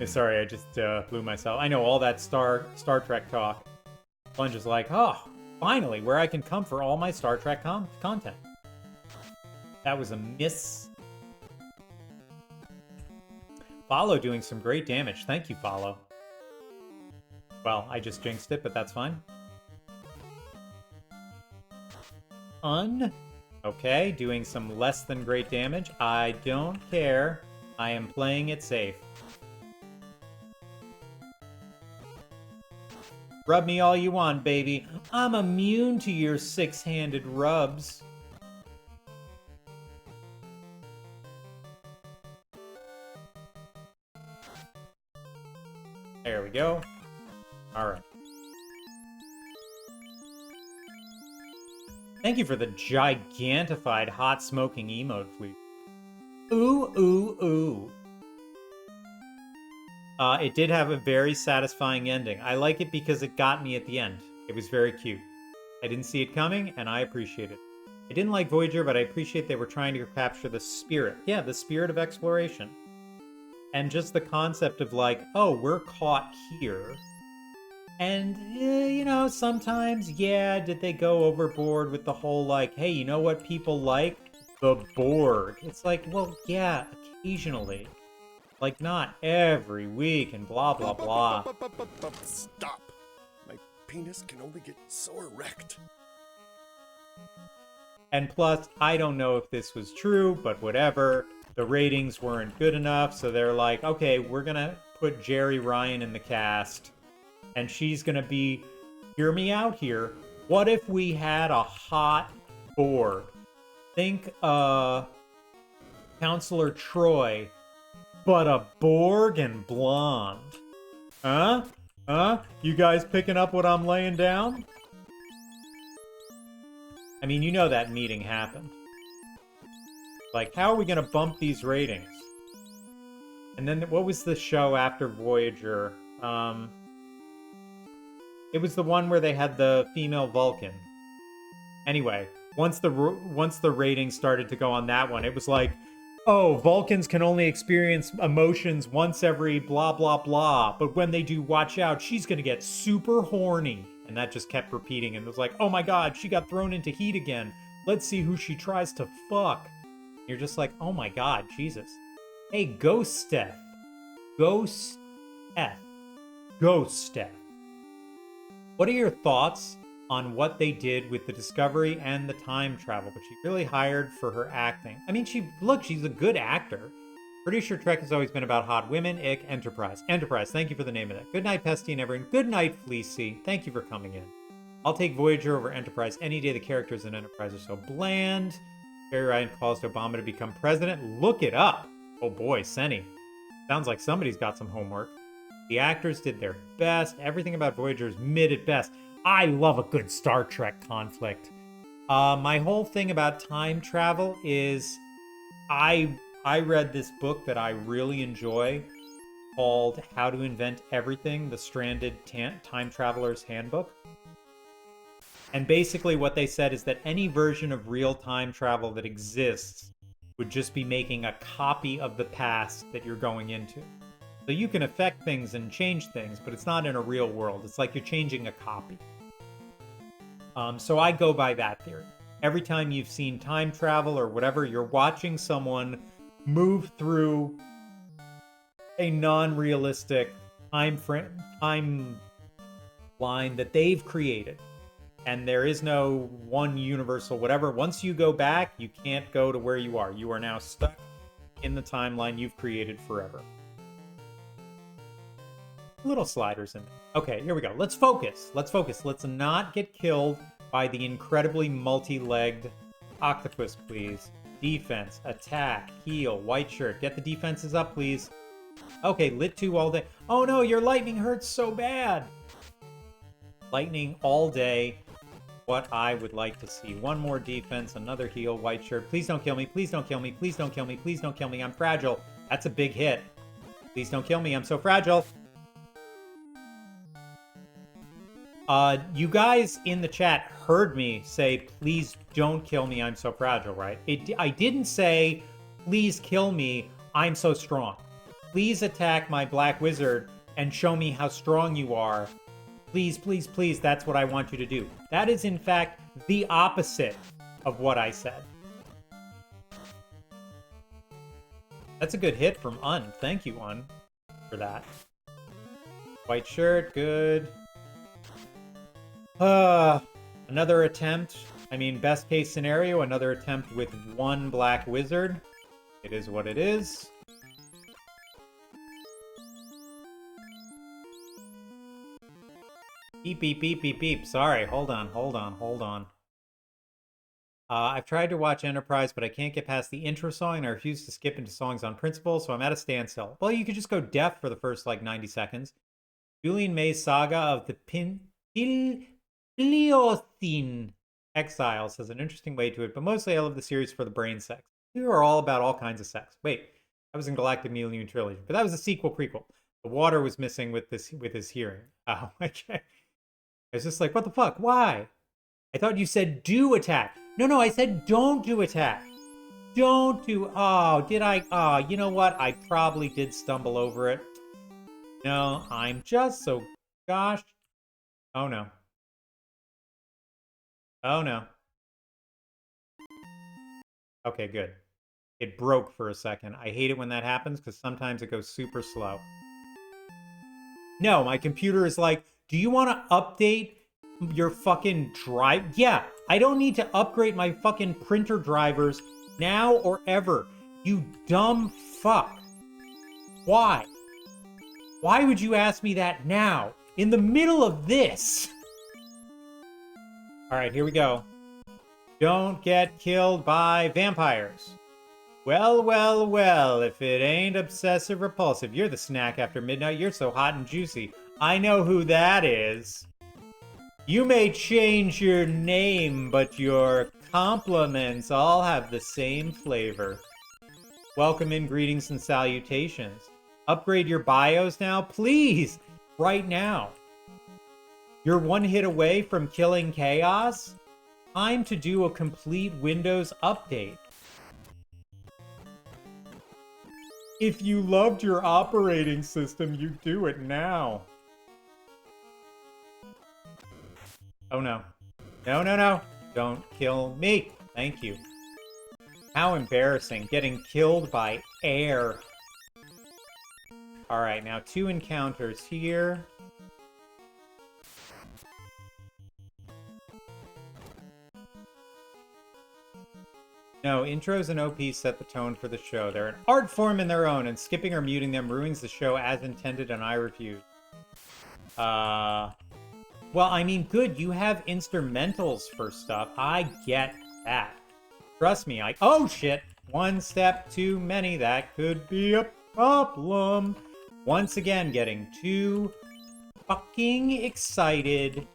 Sorry, I just blew myself. I know all that Star Trek talk. Plunge is like, oh, finally, where I can come for all my Star Trek content. That was a miss. Follow doing some great damage. Thank you, Follow. Well, I just jinxed it, but that's fine. Okay, doing some less than great damage. I don't care. I am playing it safe. Rub me all you want, baby. I'm immune to your six-handed rubs. There we go. All right. Thank you for the gigantified hot smoking emote, please. Ooh, ooh, ooh. It did have a very satisfying ending. I like it because it got me at the end. It was very cute. I didn't see it coming, and I appreciate it. I didn't like Voyager, but I appreciate they were trying to capture the spirit. Yeah, the spirit of exploration. And just the concept of like, oh, we're caught here. And, you know, sometimes, yeah, did they go overboard with the whole, like, hey, you know what people like? The Borg. It's like, well, yeah, occasionally. Like, not every week and blah, blah, blah. Stop. My penis can only get so erect. And plus, I don't know if this was true, but whatever. The ratings weren't good enough, so they're like, okay, we're gonna put Jerry Ryan in the cast. And she's gonna be, hear me out here, what if we had a hot Borg? Think, Counselor Troy, but a Borg and blonde. Huh? Huh? You guys picking up what I'm laying down? I mean, you know that meeting happened. Like, how are we gonna bump these ratings? And then, what was the show after Voyager? It was the one where they had the female Vulcan. Anyway, once the ratings started to go on that one, it was like, oh, Vulcans can only experience emotions once every blah, blah, blah. But when they do, watch out, she's going to get super horny. And that just kept repeating. And it was like, oh my God, she got thrown into heat again. Let's see who she tries to fuck. You're just like, oh my God, Jesus. Hey, Ghost Steph. Ghost F. Ghost Steph. What are your thoughts on what they did with the Discovery and the time travel? But she really hired for her acting. I mean, she's a good actor. Pretty sure Trek has always been about hot women. Ick, Enterprise. Enterprise, thank you for the name of that. Good night, Pesty and everyone. Good night, Fleecy. Thank you for coming in. I'll take Voyager over Enterprise any day. The characters in Enterprise are so bland. Barry Ryan calls to Obama to become president. Look it up. Oh boy, Senny. Sounds like somebody's got some homework. The actors did their best. Everything about Voyager is mid at best. I love a good Star Trek conflict. My whole thing about time travel is I read this book that I really enjoy called How to Invent Everything, the Stranded Time Traveler's Handbook. And basically what they said is that any version of real time travel that exists would just be making a copy of the past that you're going into. So you can affect things and change things, but it's not in a real world. It's like you're changing a copy. So I go by that theory. Every time you've seen time travel or whatever, you're watching someone move through a non-realistic timeline that they've created. And there is no one universal whatever. Once you go back, you can't go to where you are. You are now stuck in the timeline you've created forever. Little sliders in there. Okay, here we go. Let's focus. Let's focus. Let's not get killed by the incredibly multi-legged octopus, please. Defense, attack, heal, white shirt. Get the defenses up, please. Okay, lit 2 all day. Oh no, your lightning hurts so bad. Lightning all day. What I would like to see. One more defense, another heal, white shirt. Please don't kill me. Please don't kill me. Please don't kill me. Please don't kill me. I'm fragile. That's a big hit. Please don't kill me. I'm so fragile. You guys in the chat heard me say, please don't kill me, I'm so fragile, right? I didn't say, please kill me, I'm so strong. Please attack my black wizard and show me how strong you are. Please, please, please, that's what I want you to do. That is, in fact, the opposite of what I said. That's a good hit from Un. Thank you, Un, for that. White shirt, good. Another attempt. I mean, best case scenario, another attempt with one black wizard. It is what it is. Beep, beep, beep, beep, beep. Sorry, hold on. I've tried to watch Enterprise, but I can't get past the intro song, and I refuse to skip into songs on principle, so I'm at a standstill. Well, you could just go deaf for the first, like, 90 seconds. Julian May's Saga of the Pliocene Exiles has an interesting way to it, but mostly I love the series for the brain sex. We are all about all kinds of sex. Wait, that was in Galactic Millennium Trilogy, but that was a prequel. The water was missing with his hearing. Oh, okay. I was just like, what the fuck? Why? I thought you said do attack. No, I said don't do attack. Don't do... Oh, did I... Oh, you know what? I probably did stumble over it. No, I'm just so... Gosh. Oh, no. Oh, no. Okay, good. It broke for a second. I hate it when that happens because sometimes it goes super slow. No, my computer is like, do you want to update your fucking drive? Yeah, I don't need to upgrade my fucking printer drivers now or ever. You dumb fuck. Why? Why would you ask me that now? In the middle of this? All right, here we go. Don't get killed by vampires. Well, if it ain't obsessive repulsive, you're the snack after midnight. You're so hot and juicy. I know who that is. You may change your name, but your compliments all have the same flavor. Welcome in, greetings and salutations. Upgrade your BIOS now, please, right now. You're one hit away from killing chaos. Time to do a complete Windows update. If you loved your operating system, you do it now. Oh no. No. Don't kill me. Thank you. How embarrassing. Getting killed by air. Alright, now 2 encounters here. No, intros and OPs set the tone for the show. They're an art form in their own, and skipping or muting them ruins the show as intended, and I refuse. Well, I mean, good, you have instrumentals for stuff. I get that. Trust me, oh, shit! One step too many, that could be a problem. Once again, getting too fucking excited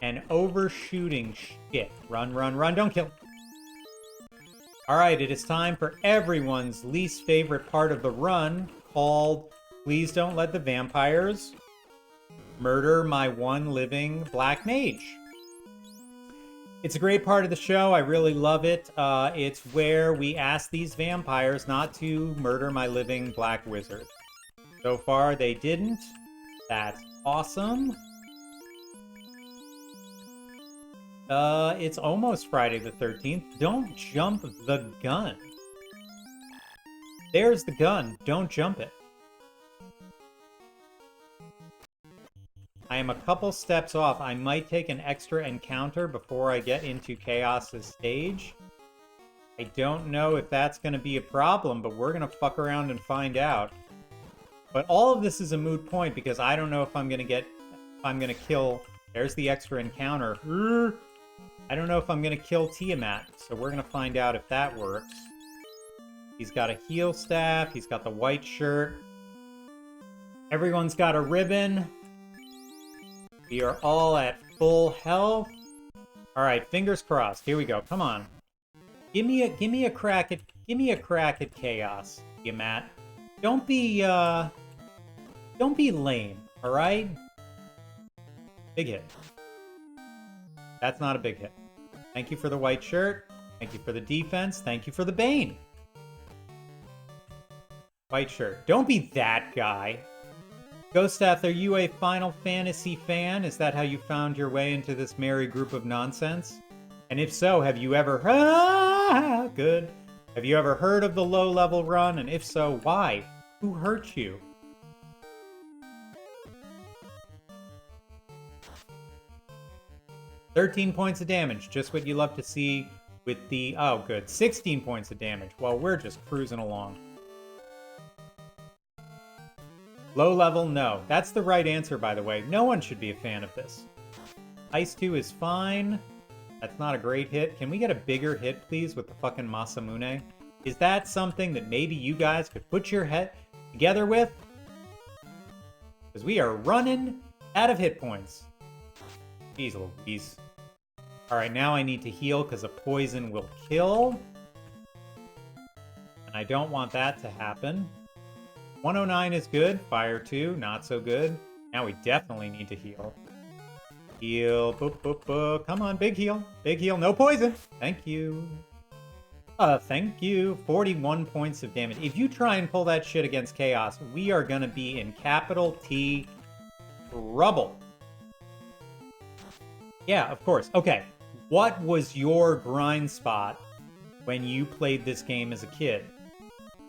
and overshooting shit. Run, don't kill. Alright, it is time for everyone's least favorite part of the run, called Please Don't Let the Vampires Murder My One Living Black Mage. It's a great part of the show. I really love it. It's where we ask these vampires not to murder my living black wizard. So far, they didn't. That's awesome. It's almost Friday the 13th. Don't jump the gun. There's the gun. Don't jump it. I am a couple steps off. I might take an extra encounter before I get into Chaos's stage. I don't know if that's going to be a problem, but we're going to fuck around and find out. But all of this is a moot point because I don't know if I'm going to kill... There's the extra encounter. I don't know if I'm going to kill Tiamat, so we're going to find out if that works. He's got a heal staff. He's got the white shirt. Everyone's got a ribbon. We are all at full health. All right, fingers crossed. Here we go. Come on. Give me a crack at Chaos, Tiamat. Don't be lame, all right? Big hit. That's not a big hit. Thank you for the white shirt. Thank you for the defense. Thank you for the Bane. White shirt. Don't be that guy. Ghostath, are you a Final Fantasy fan? Is that how you found your way into this merry group of nonsense? And if so, have you ever... Good. Have you ever heard of the low-level run? And if so, why? Who hurt you? $13 points of damage, just what you love to see with the... Oh, good. 16 points of damage. Well, we're just cruising along. Low level, no. That's the right answer, by the way. No one should be a fan of this. Ice 2 is fine. That's not a great hit. Can we get a bigger hit, please, with the fucking Masamune? Is that something that maybe you guys could put your head together with? Because we are running out of hit points. Jeez Louise. Alright, now I need to heal because a poison will kill. And I don't want that to happen. 109 is good. Fire 2, not so good. Now we definitely need to heal. Heal. Boop, boop, boop. Come on, big heal. Big heal. No poison. Thank you. Thank you. 41 points of damage. If you try and pull that shit against Chaos, we are going to be in capital T trouble. Yeah, of course. Okay. What was your grind spot when you played this game as a kid?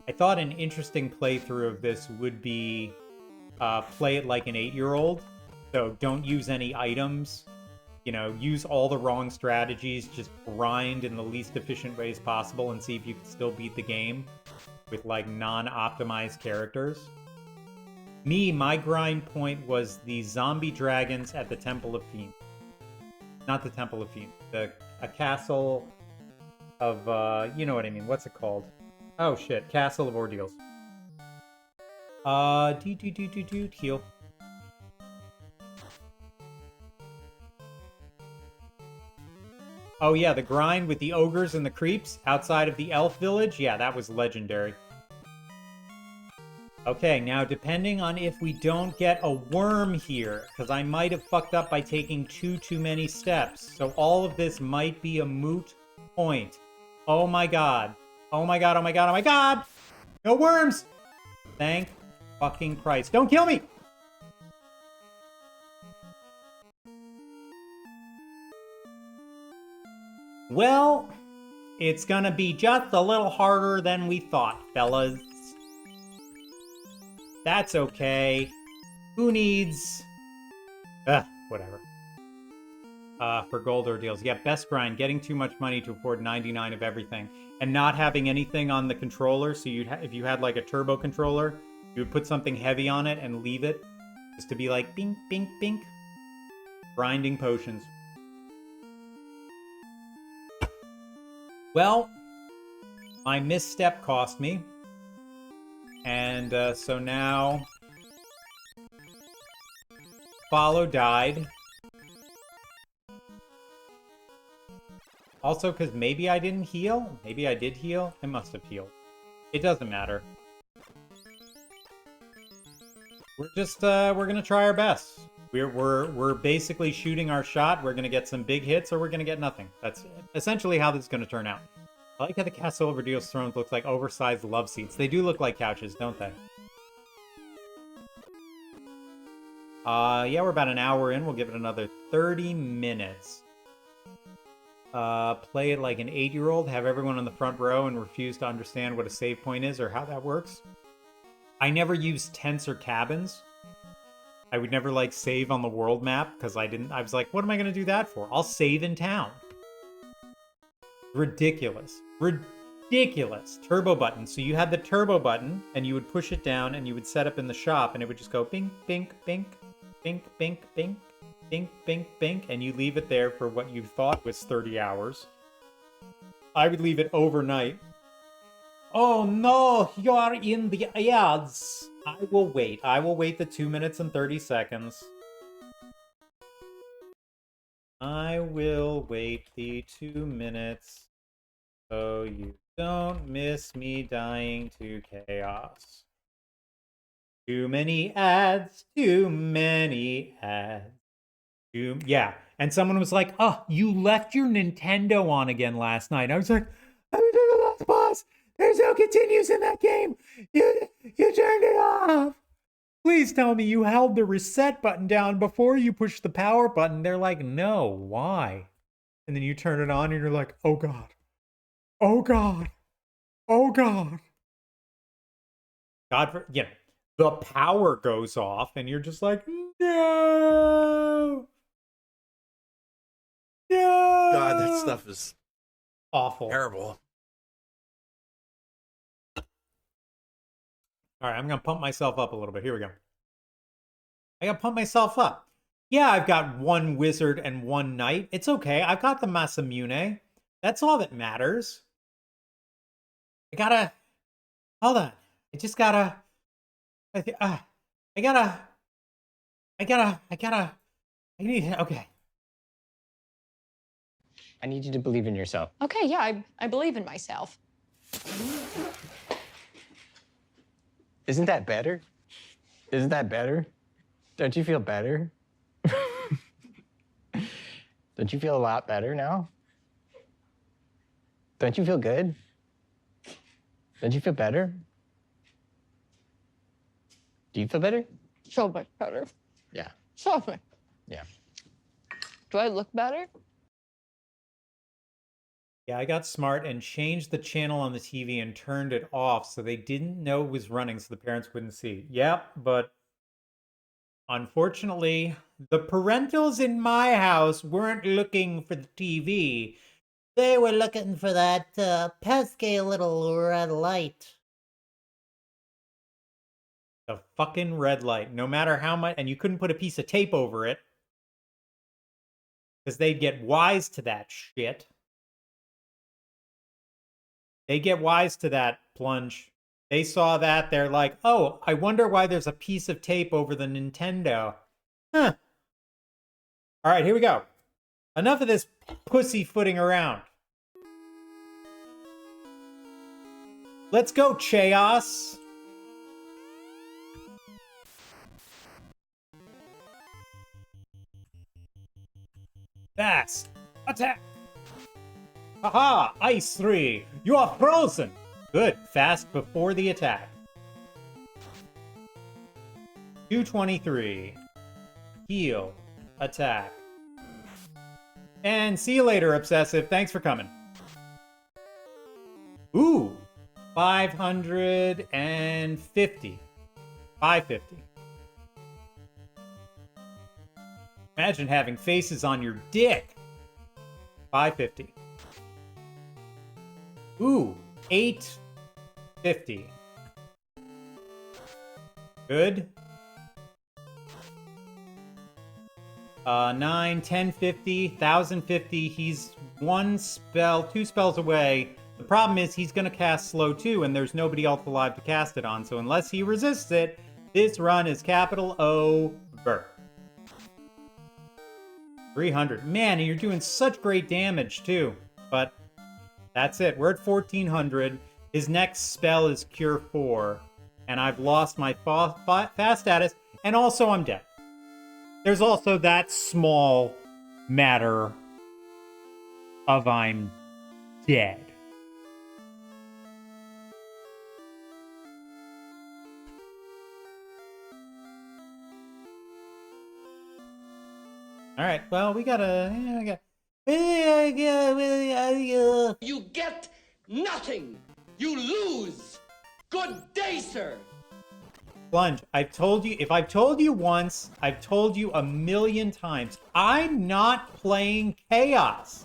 I thought an interesting playthrough of this would be play it like an 8-year-old. So don't use any items. You know, use all the wrong strategies. Just grind in the least efficient ways possible and see if you can still beat the game with, like, non-optimized characters. My grind point was the zombie dragons at the Temple of Fiends. Not the Temple of Fiends. A castle of, you know what I mean. What's it called? Oh, shit. Castle of Ordeals. Heal. Oh, yeah, the grind with the ogres and the creeps outside of the elf village. Yeah, that was legendary. Okay, now depending on if we don't get a worm here, because I might have fucked up by taking too many steps. So all of this might be a moot point. Oh my god. Oh my god, oh my god, oh my god! No worms! Thank fucking Christ. Don't kill me! Well, it's gonna be just a little harder than we thought, fellas. That's okay. Who needs... whatever. For gold ordeals. Yeah, best grind. Getting too much money to afford 99 of everything. And not having anything on the controller. So if you had like a turbo controller, you would put something heavy on it and leave it. Just to be like, bink, bink, bink. Grinding potions. Well, my misstep cost me. And so now... Follow died. Also, because maybe I didn't heal? Maybe I did heal? I must have healed. It doesn't matter. We're just, we're gonna try our best. We're basically shooting our shot. We're gonna get some big hits, or we're gonna get nothing. That's essentially how this is gonna turn out. I like how the Castle of Ordeals thrones looks like oversized love seats. They do look like couches, don't they? Yeah, we're about an hour in. We'll give it another 30 minutes. Play it like an 8-year-old, have everyone in the front row and refuse to understand what a save point is or how that works. I never used tents or cabins. I would never, like, save on the world map, because I was like, what am I going to do that for? I'll save in town. Ridiculous. Ridiculous. Turbo button. So you had the turbo button, and you would push it down, and you would set up in the shop, and it would just go bink, bink, bink, bink, bink, bink, bink, bink, bink, and you leave it there for what you thought was 30 hours. I would leave it overnight. Oh no, you are in the ads. I will wait. I will wait the 2 minutes and 30 seconds. I will wait the 2 minutes so you don't miss me dying to chaos. Too many ads, too many ads. Yeah, and someone was like, oh, you left your Nintendo on again last night. I was like, I was in the last boss. There's no continues in that game. You turned it off. Please tell me you held the reset button down before you pushed the power button. They're like, no, why? And then you turn it on and you're like, oh God. Oh God. Oh God. Yeah, the power goes off and you're just like, no. No. God, that stuff is awful. terrible. All right, I'm going to pump myself up a little bit. Here we go. I gotta pump myself up. Yeah, I've got one wizard and one knight. It's okay. I've got the Masamune. That's all that matters. I gotta... Hold on. I just gotta... I need... Okay. I need you to believe in yourself. Okay, yeah, I believe in myself. Isn't that better? Isn't that better? Don't you feel better? Don't you feel a lot better now? Don't you feel good? Don't you feel better? Do you feel better? So much better. Yeah. So much. Yeah. Do I look better? Yeah, I got smart and changed the channel on the TV and turned it off so they didn't know it was running so the parents wouldn't see. Yep, but unfortunately, the parentals in my house weren't looking for the TV. They were looking for that pesky little red light. The fucking red light. No matter how much... And you couldn't put a piece of tape over it. Because they'd get wise to that shit. They get wise to that, Plunge. They saw that, they're like, oh, I wonder why there's a piece of tape over the Nintendo. Huh. All right, here we go. Enough of this pussyfooting around. Let's go, Chaos. Fast. Attack. Haha, Ice 3. You are frozen. Good. Fast before the attack. 223. Heal. Attack. And see you later, Obsessive. Thanks for coming. Ooh. 550. 550. Imagine having faces on your dick. 550. Ooh, 850. Good. 9, 1050, 1050. He's one spell, 2 spells away. The problem is he's going to cast slow too, and there's nobody else alive to cast it on. So unless he resists it, this run is capital over. 300. Man, and you're doing such great damage too. But that's it. We're at 1400. His next spell is Cure 4. And I've lost my fast status. And also I'm dead. There's also that small matter of I'm dead. All right, well, we gotta... You get nothing. You lose. Good day, sir. Plunge, I've told you, if I've told you once, I've told you a million times, I'm not playing Chaos.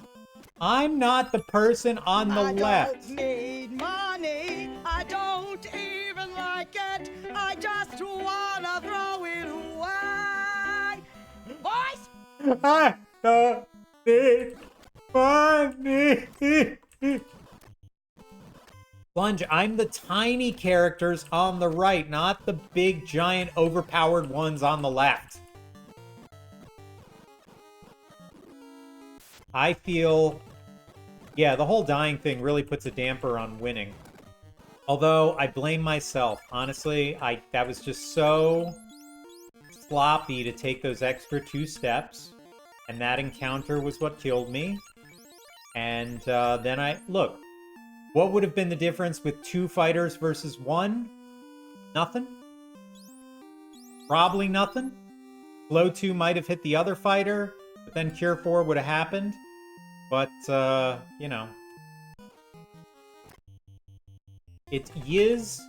I'm not the person on the left. I don't need money. I don't even like it. I just wanna throw it away. Boys! I don't need money. Plunge, I'm the tiny characters on the right, not the big, giant, overpowered ones on the left. I feel... Yeah, the whole dying thing really puts a damper on winning. Although, I blame myself. Honestly, that was just so sloppy to take those extra 2 steps. And that encounter was what killed me. And then look, what would have been the difference with 2 fighters versus 1? Nothing? Probably nothing. Blow 2 might have hit the other fighter, but then Cure 4 would have happened. But, you know. It is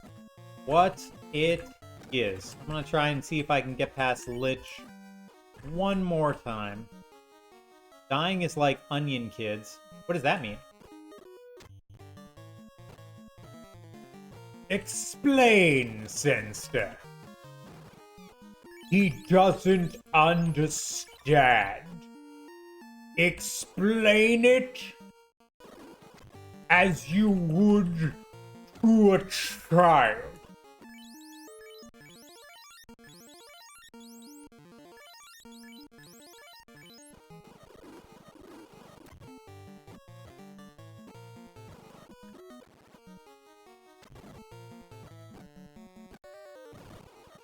what it is. I'm gonna try and see if I can get past Lich one more time. Dying is like onion, kids. What does that mean? Explain, Sensei. He doesn't understand. Explain it as you would to a child.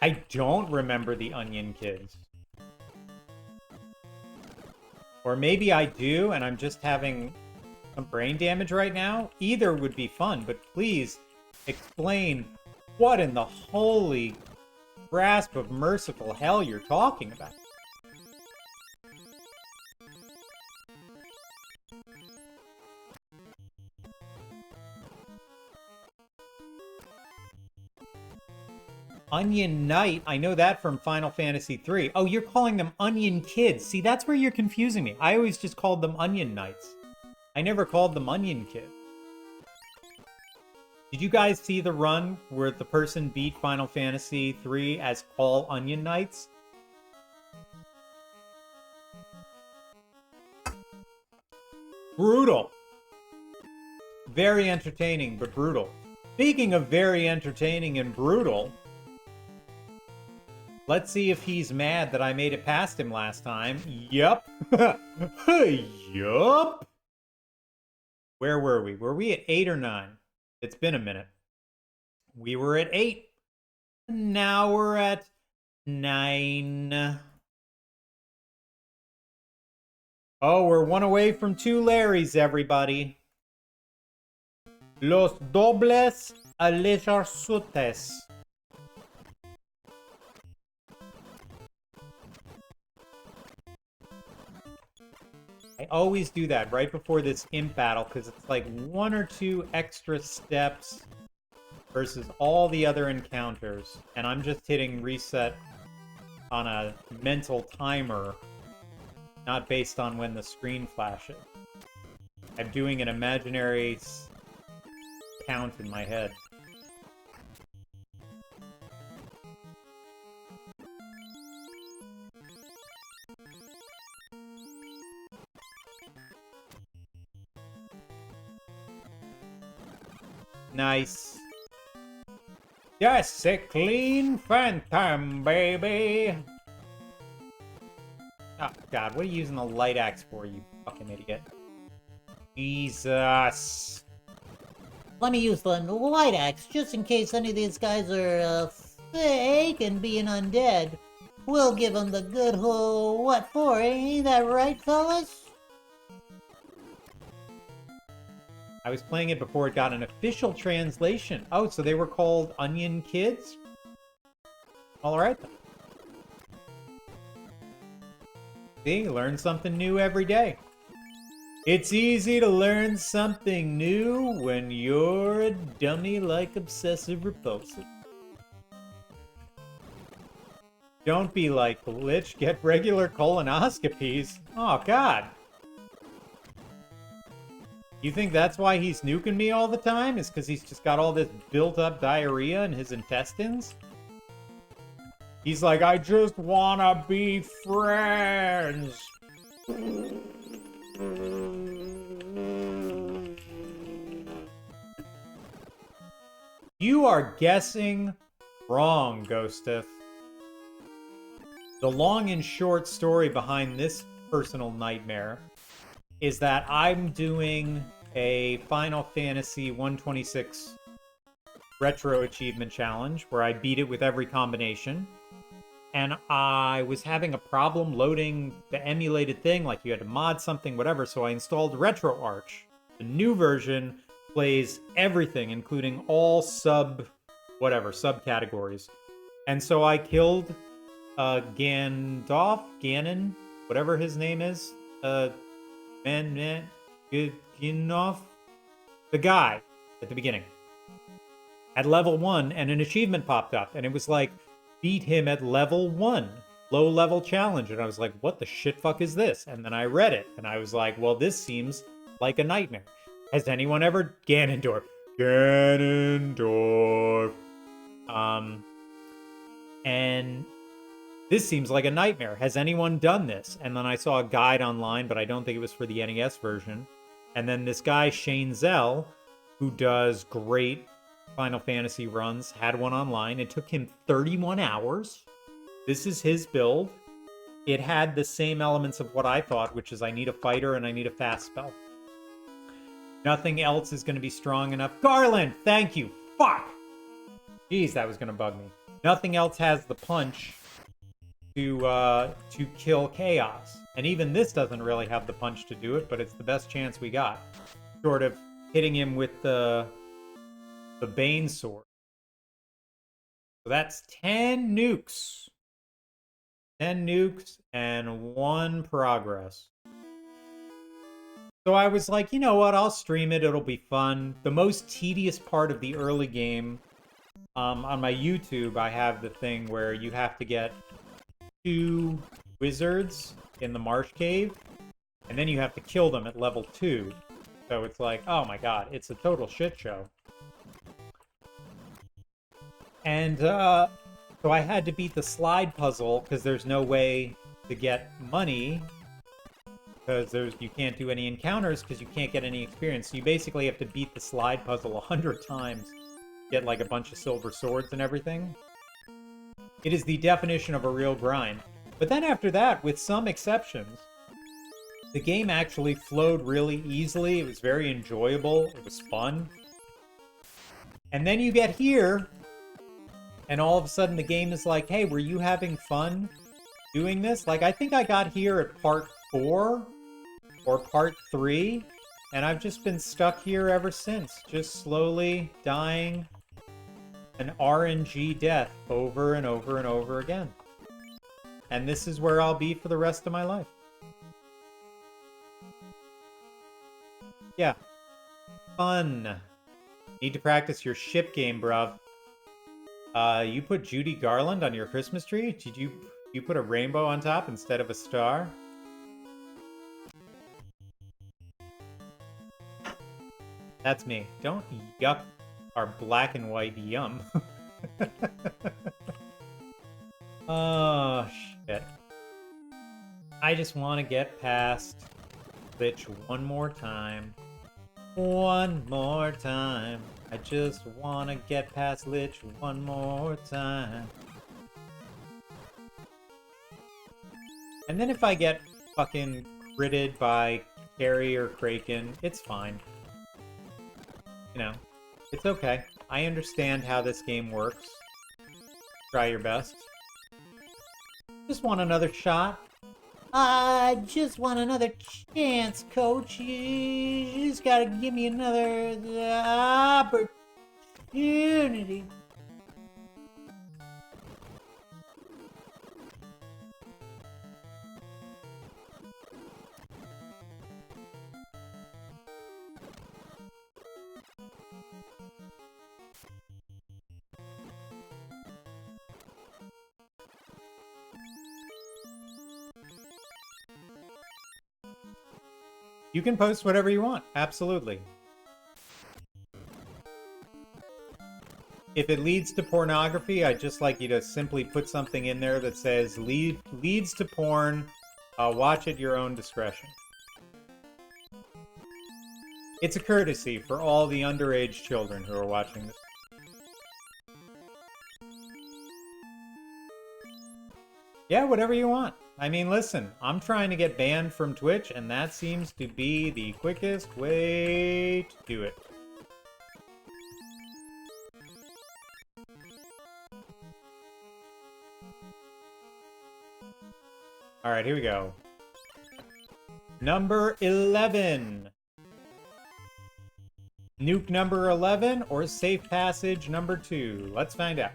I don't remember the Onion Kids. Or maybe I do, and I'm just having some brain damage right now. Either would be fun, but please explain what in the holy grasp of merciful hell you're talking about. Onion Knight, I know that from Final Fantasy III. Oh, you're calling them Onion Kids. See, that's where you're confusing me. I always just called them Onion Knights. I never called them Onion Kids. Did you guys see the run where the person beat Final Fantasy III as all Onion Knights? Brutal. Very entertaining, but brutal. Speaking of very entertaining and brutal, let's see if he's mad that I made it past him last time. Yup. Yup. Where were we? Were we at 8 or 9? It's been a minute. We were at 8. Now we're at 9. Oh, we're 1 away from 2 Larrys, everybody. Los dobles a les arzutes. I always do that right before this imp battle because it's like 1 or 2 extra steps versus all the other encounters. And I'm just hitting reset on a mental timer, not based on when the screen flashes. I'm doing an imaginary count in my head. Nice. Just a clean phantom, baby. Oh, God, what are you using the light axe for, you fucking idiot? Jesus. Let me use the light axe, just in case any of these guys are, fake and being undead. We'll give them the good whole what for, ain't that right, fellas? I was playing it before it got an official translation. Oh, so they were called Onion Kids? All right, then. See, learn something new every day. It's easy to learn something new when you're a dummy like Obsessive Repulsive. Don't be like Lich, get regular colonoscopies. Oh, God. You think that's why he's nuking me all the time? Is because he's just got all this built-up diarrhea in his intestines? He's like, I just wanna be friends. You are guessing wrong, Ghosteth. The long and short story behind this personal nightmare is that I'm doing a Final Fantasy 126 Retro Achievement Challenge where I beat it with every combination. And I was having a problem loading the emulated thing, like you had to mod something, whatever, so I installed RetroArch. The new version plays everything, including all subcategories. And so I killed Ganon, whatever his name is, Gandalf, the guy at the beginning, at level 1, and an achievement popped up, and it was like, beat him at level 1, low level challenge, and I was like, what the shit fuck is this? And then I read it, and I was like, well, this seems like a nightmare. Has anyone ever Ganondorf? And This seems like a nightmare. Has anyone done this? And then I saw a guide online, but I don't think it was for the NES version. And then this guy, Shane Zell, who does great Final Fantasy runs, had one online. It took him 31 hours. This is his build. It had the same elements of what I thought, which is I need a fighter and I need a fast spell. Nothing else is going to be strong enough. Garland, thank you. Fuck! Jeez, that was going to bug me. Nothing else has the punch to kill Chaos. And even this doesn't really have the punch to do it, but it's the best chance we got. Sort of hitting him with the Bane sword. So that's 10 nukes. 10 nukes and 1 progress. So I was like, you know what, I'll stream it, it'll be fun. The most tedious part of the early game, on my YouTube, I have the thing where you have to get 2 wizards in the marsh cave, and then you have to kill them at level 2. So it's like, oh my god, it's a total shit show. And, so I had to beat the slide puzzle, because there's no way to get money, because you can't do any encounters, because you can't get any experience. So you basically have to beat the slide puzzle 100 times, get like a bunch of silver swords and everything. It is the definition of a real grind. But then after that, with some exceptions, the game actually flowed really easily. It was very enjoyable. It was fun. And then you get here, and all of a sudden the game is like, hey, were you having fun doing this? Like, I think I got here at part 4 or part 3, and I've just been stuck here ever since, just slowly dying an RNG death over and over and over again. And this is where I'll be for the rest of my life. Yeah. Fun. Need to practice your ship game, bruv. You put Judy Garland on your Christmas tree? Did you put a rainbow on top instead of a star? That's me. Don't yuck our black and white yum. Oh, shit. I just want to get past Lich one more time. One more time. I just want to get past Lich one more time. And then if I get fucking critted by Carrie or Kraken, it's fine. You know, it's okay. I understand how this game works. Try your best. Just want another shot. I just want another chance, Coach. You just gotta give me another opportunity. You can post whatever you want, absolutely. If it leads to pornography, I'd just like you to simply put something in there that says, leads to porn, watch at your own discretion. It's a courtesy for all the underage children who are watching this. Yeah, whatever you want. I mean, listen, I'm trying to get banned from Twitch, and that seems to be the quickest way to do it. Alright, here we go. Number 11. Nuke number 11 or safe passage number 2? Let's find out.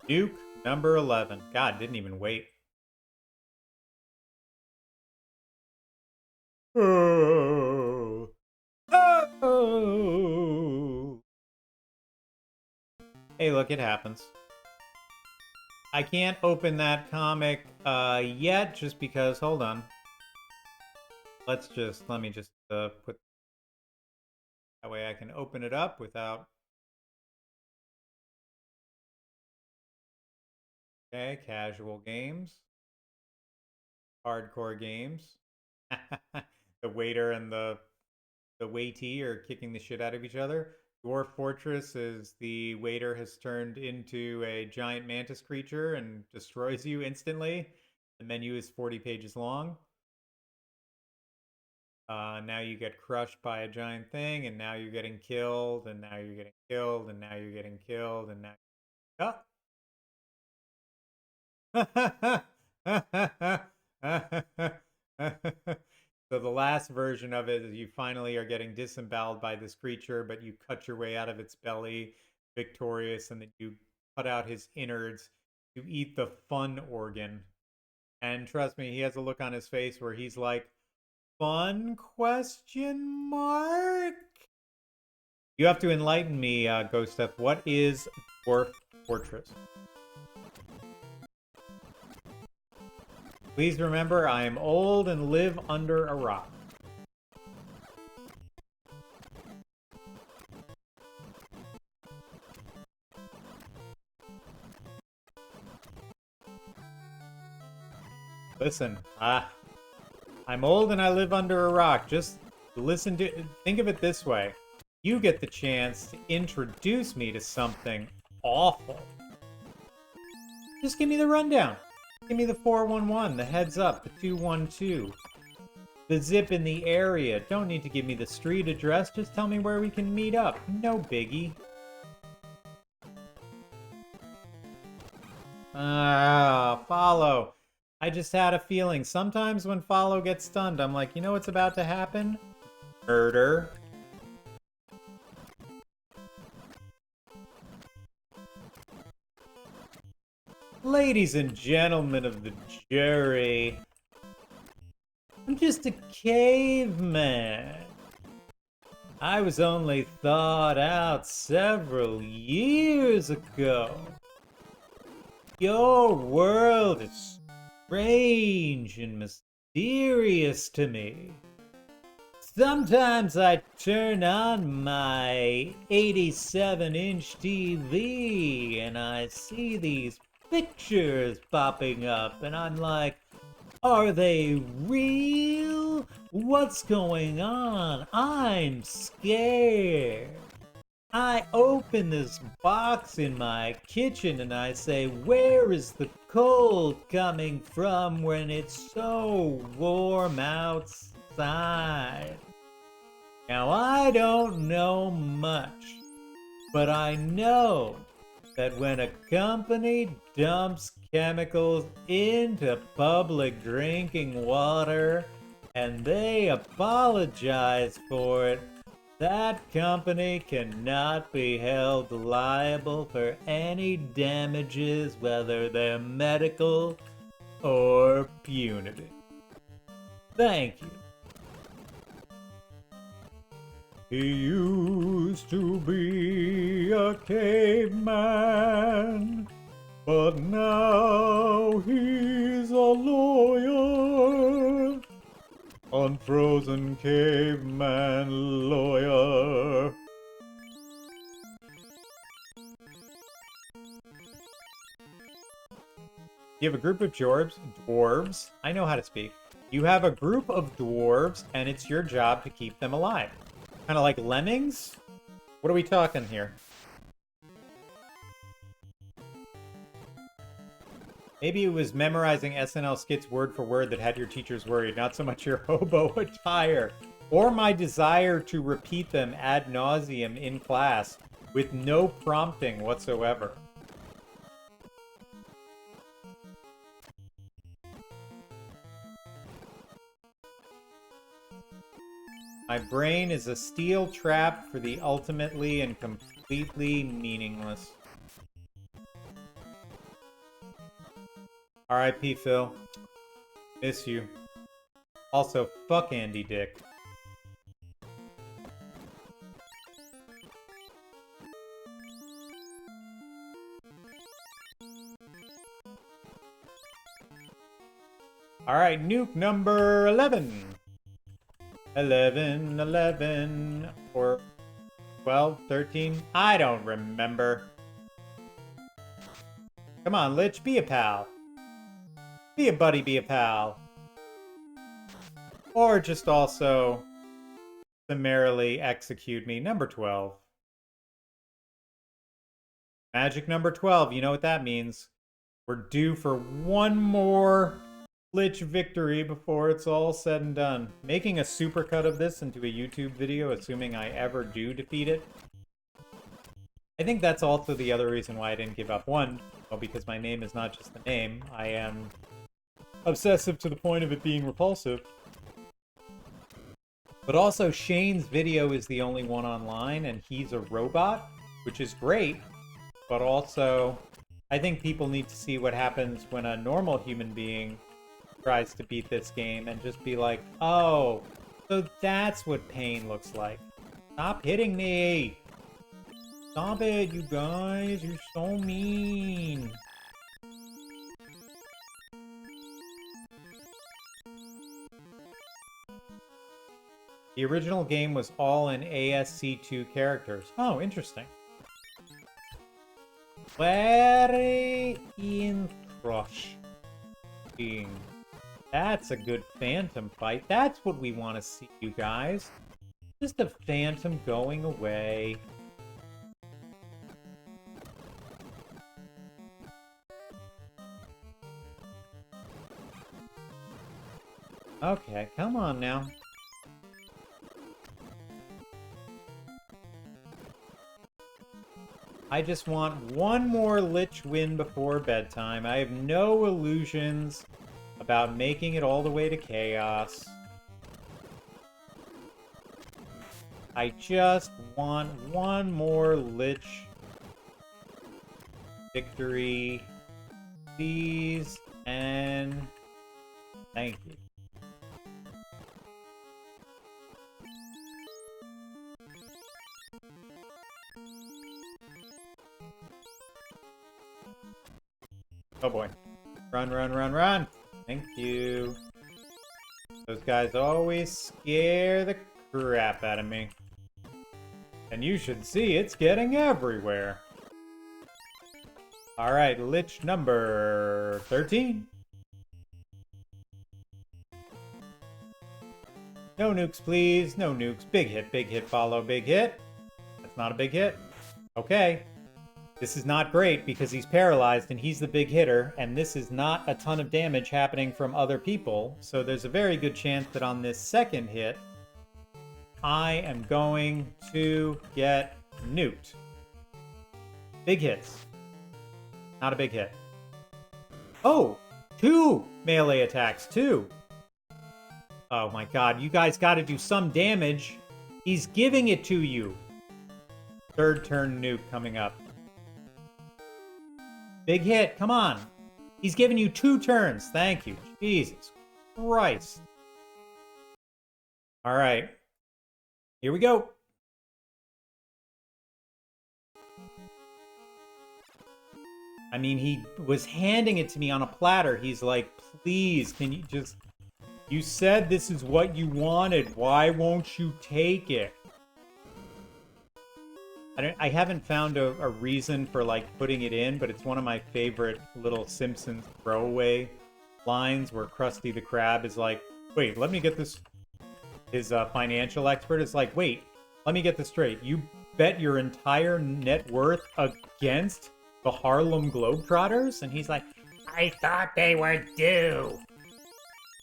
Nuke number 11. God, didn't even wait. Oh. Oh. Hey, look, it happens. I can't open that comic yet just because, hold on. Let me just put, that way I can open it up without Okay, casual games. Hardcore games. The waiter and the waitee are kicking the shit out of each other. Dwarf Fortress is the waiter has turned into a giant mantis creature and destroys you instantly. The menu is 40 pages long. Now you get crushed by a giant thing, and now you're getting killed, and now you're getting killed, and now you're getting killed, and now... So the last version of it is you finally are getting disemboweled by this creature, but you cut your way out of its belly victorious, and then you cut out his innards to eat the fun organ. And trust me, he has a look on his face where he's like, fun question mark? You have to enlighten me, Ghost Step. What is Dwarf Fortress? Please remember, I am old and live under a rock. Listen, I'm old and I live under a rock. Just listen to... Think of it this way. You get the chance to introduce me to something awful. Just give me the rundown. Give me the 411, the heads up, the 212. The zip in the area. Don't need to give me the street address. Just tell me where we can meet up. No biggie. Follow. I just had a feeling. Sometimes when Follow gets stunned, I'm like, you know what's about to happen? Murder. Ladies and gentlemen of the jury, I'm just a caveman. I was only thawed out several years ago. Your world is strange and mysterious to me. Sometimes I turn on my 87-inch TV and I see these pictures popping up and I'm like, are they real? What's going on? I'm scared. I open this box in my kitchen and I say, where is the cold coming from when it's so warm outside? Now I don't know much, but I know that when a company dumps chemicals into public drinking water and they apologize for it, that company cannot be held liable for any damages, whether they're medical or punitive. Thank you. He used to be a caveman, but now he's a lawyer. Unfrozen caveman lawyer. You have a group of dwarves. I know how to speak. You have a group of dwarves, and it's your job to keep them alive. Kind of like lemmings? What are we talking here? Maybe it was memorizing SNL skits word for word that had your teachers worried, not so much your hobo attire, or my desire to repeat them ad nauseum in class with no prompting whatsoever. My brain is a steel trap for the ultimately and completely meaningless. R.I.P. Phil. Miss you. Also, fuck Andy Dick. Alright, nuke number 11. 11, or 12, 13, I don't remember. Come on, Lich, be a pal. Be a buddy, be a pal. Or just also summarily execute me. Number 12. Magic number 12, you know what that means. We're due for one more Lich victory before it's all said and done. Making a supercut of this into a YouTube video, assuming I ever do defeat it. I think that's also the other reason why I didn't give up. One, well, because my name is not just the name. I am obsessive to the point of it being repulsive. But also, Shane's video is the only one online, and he's a robot, which is great. But also, I think people need to see what happens when a normal human being tries to beat this game and just be like, oh, so that's what pain looks like. Stop hitting me! Stop it, you guys! You're so mean! The original game was all in ASC2 characters. Oh, interesting. Very interesting. That's a good phantom fight. That's what we want to see, you guys. Just a phantom going away. Okay, come on now. I just want one more Lich win before bedtime. I have no illusions about making it all the way to Chaos. I just want one more Lich victory, please, and thank you. Oh boy. Run, run, run, run! Thank you. Those guys always scare the crap out of me. And you should see it's getting everywhere. Alright, Lich number 13. No nukes, please. No nukes. Big hit, follow, big hit. That's not a big hit. Okay. This is not great because he's paralyzed and he's the big hitter, and this is not a ton of damage happening from other people, so there's a very good chance that on this second hit, I am going to get nuked. Big hits. Not a big hit. Oh! 2 melee attacks, 2! Oh my god, you guys gotta do some damage. He's giving it to you. Third turn nuke coming up. Big hit, come on. He's giving you 2 turns. Thank you. Jesus Christ. All right. Here we go. I mean, he was handing it to me on a platter. He's like, please, can you just... You said this is what you wanted. Why won't you take it? I haven't found a reason for, like, putting it in, but it's one of my favorite little Simpsons throwaway lines where Krusty the Krab is like, wait, let me get this... His financial expert is like, wait, let me get this straight. You bet your entire net worth against the Harlem Globetrotters? And he's like, I thought they were due.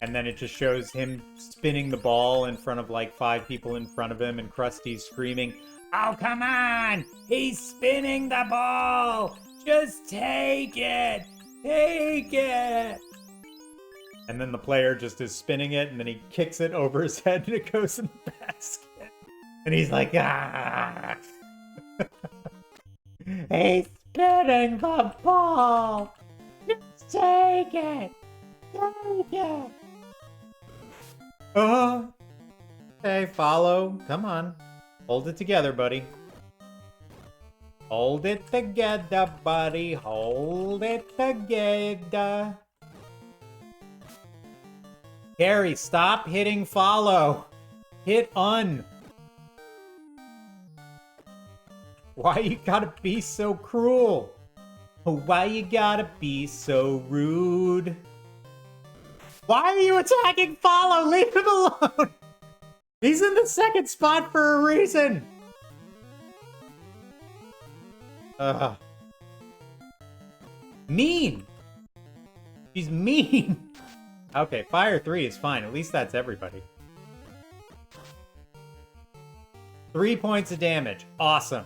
And then it just shows him spinning the ball in front of, like, 5 people in front of him, and Krusty's screaming, oh, come on! He's spinning the ball! Just take it! Take it! And then the player just is spinning it, and then he kicks it over his head, and it goes in the basket. And he's like, ah! He's spinning the ball! Just take it! Take it! Hey, follow. Come on. Hold it together, buddy. Hold it together, buddy. Hold it together. Carrie, stop hitting follow. Hit un. Why you gotta be so cruel? Why you gotta be so rude? Why are you attacking Follow? Leave him alone! He's in the second spot for a reason! Mean! She's mean! Okay, Fire 3 is fine. At least that's everybody. 3 points of damage. Awesome.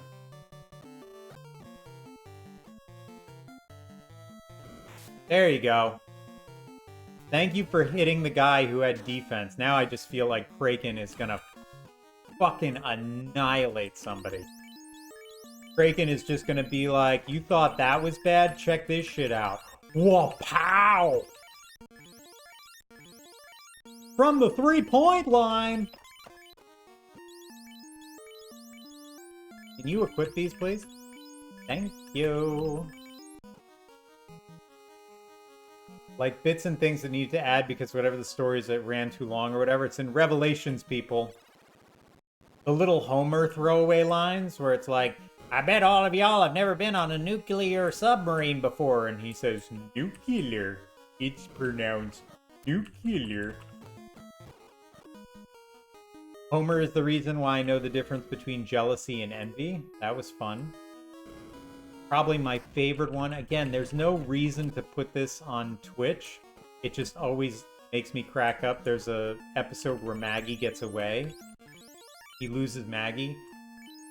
There you go. Thank you for hitting the guy who had defense. Now I just feel like Kraken is gonna fucking annihilate somebody. Kraken is just gonna be like, you thought that was bad? Check this shit out. Whoa, pow! From the 3-point line! Can you equip these, please? Thank you. Like, bits and things that need to add because whatever the stories that ran too long or whatever, it's in Revelations, people. The little Homer throwaway lines where it's like, I bet all of y'all have never been on a nuclear submarine before. And he says, nuclear. It's pronounced nuclear. Homer is the reason why I know the difference between jealousy and envy. That was fun. Probably my favorite one. Again, there's no reason to put this on Twitch. It just always makes me crack up. There's a episode where Maggie gets away. He loses Maggie,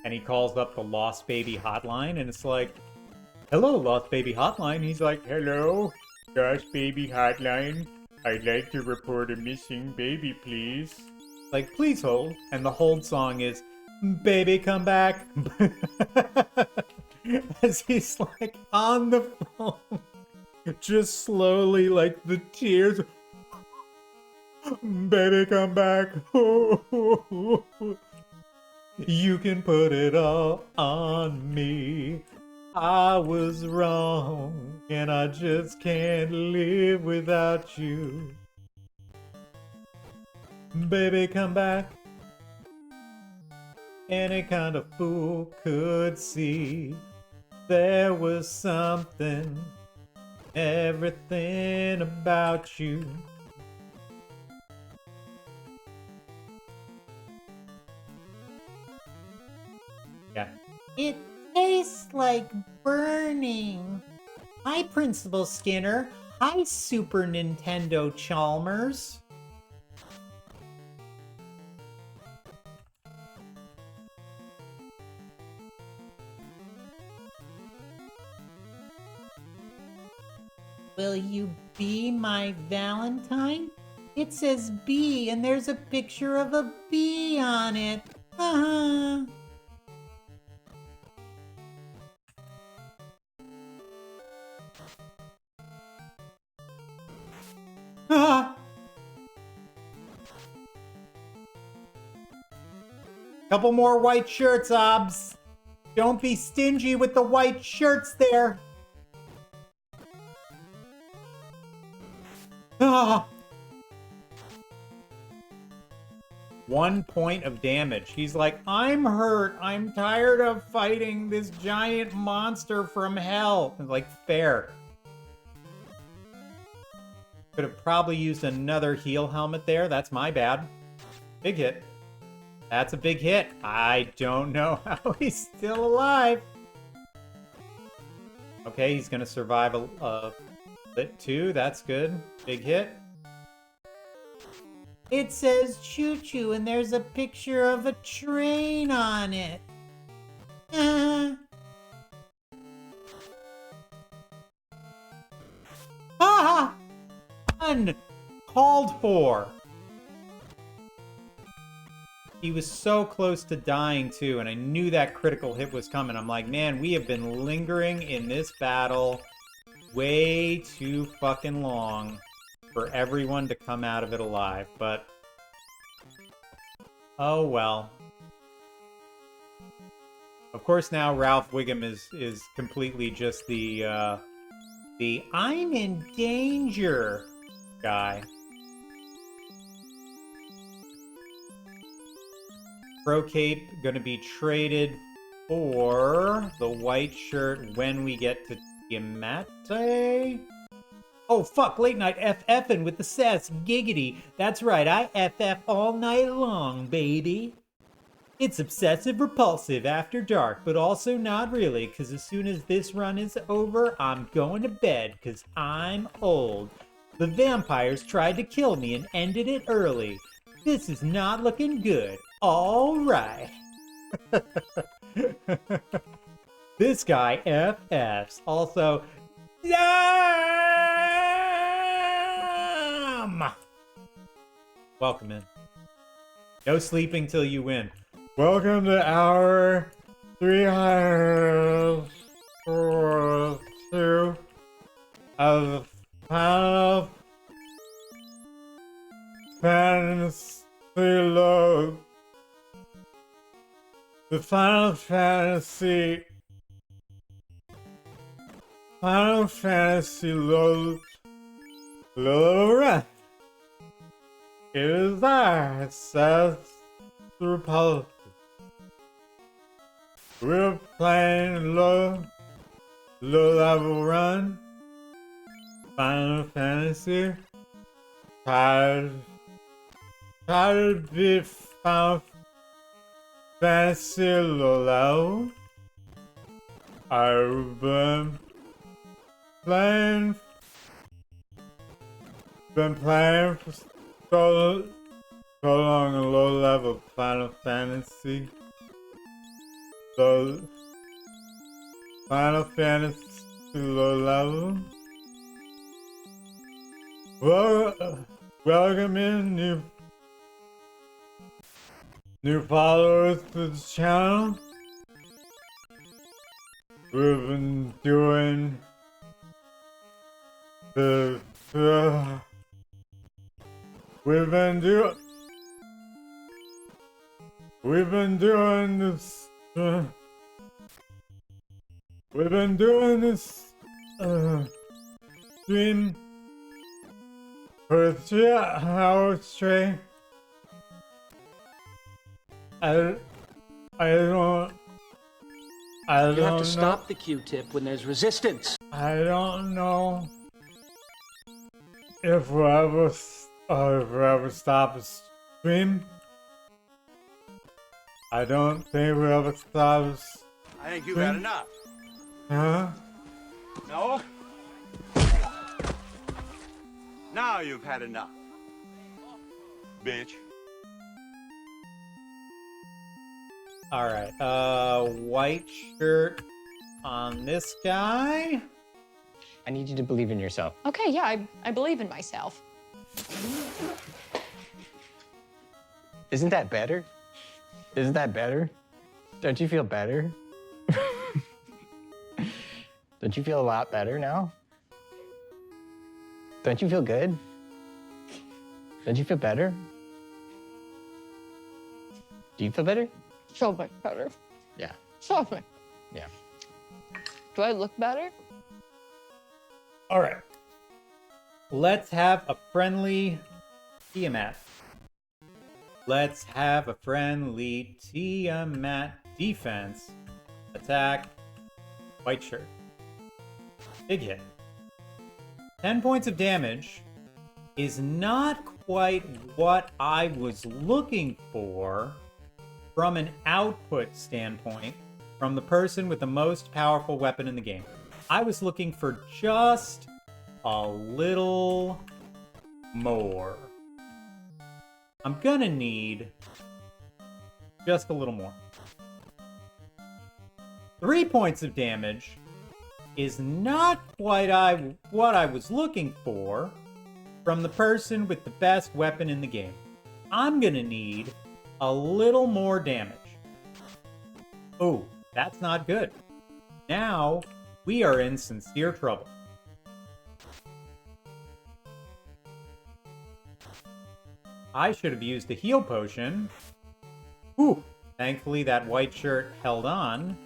and he calls up the Lost Baby hotline, and it's like, hello, Lost Baby hotline. He's like, hello, Lost Baby hotline. I'd like to report a missing baby, please. Like, please hold. And the hold song is, baby, come back. As he's like on the phone, just slowly, like the tears. Baby, come back. You can put it all on me. I was wrong, and I just can't live without you. Baby, come back. Any kind of fool could see there was something, everything about you. Yeah. It tastes like burning. Hi, Principal Skinner. Hi, Super Nintendo Chalmers. Will you be my Valentine? It says bee, and there's a picture of a bee on it. Uh-huh. Ah! Couple more white shirts, Obs. Don't be stingy with the white shirts there. Ah! 1 point of damage. He's like, I'm hurt. I'm tired of fighting this giant monster from hell. It's like, fair. Could have probably used another heal helmet there. That's my bad. Big hit. That's a big hit. I don't know how he's still alive. Okay, he's gonna survive a lit 2. That's good. Big hit. It says choo-choo, and there's a picture of a train on it. Ah! Uncalled for. He was so close to dying too, and I knew that critical hit was coming. I'm like, man, we have been lingering in this battle way too fucking long for everyone to come out of it alive, but oh well. Of course now Ralph Wiggum is completely just the I'm in danger guy. Pro Cape gonna be traded for the white shirt when we get to Tiamat? Oh, fuck, late night FFing with the sass, giggity. That's right, I FF all night long, baby. It's obsessive repulsive after dark, but also not really, because as soon as this run is over, I'm going to bed, because I'm old. The vampires tried to kill me and ended it early. This is not looking good. All right. This guy FFs. Also, damn! Welcome in. No sleeping till you win. Welcome to hour 342 of Final Fantasy Love. The Final Fantasy Love run. It is our Seth Republic. We're playing low level run. Final Fantasy. Tired to be Final Fantasy low level. I've been playing for so long a low level Final Fantasy. So Final Fantasy low level. Well, welcome in new followers to the channel. We've been doing we've been doing this stream for 3 hours straight. I don't You have to know. stop the Q-tip when there's resistance. I don't know if we'll ever stop a stream. I don't think we'll ever stop a stream. I think you've had enough. Huh? No? Now you've had enough. Bitch. Alright, white shirt on this guy. I need you to believe in yourself. Okay, yeah, I believe in myself. Isn't that better? Isn't that better? Don't you feel better? Don't you feel a lot better now? Don't you feel good? Don't you feel better? Do you feel better? So much better. Yeah. So much. Yeah. Do I look better? Alright. Let's have a friendly Tiamat. Let's have a friendly Tiamat defense. Attack. White shirt. Big hit. 10 points of damage is not quite what I was looking for from an output standpoint from the person with the most powerful weapon in the game. I was looking for just a little more. I'm gonna need just a little more. 3 points of damage is not quite what I was looking for from the person with the best weapon in the game. I'm gonna need a little more damage. Oh, that's not good. Now, we are in sincere trouble. I should have used a heal potion. Ooh, thankfully that white shirt held on.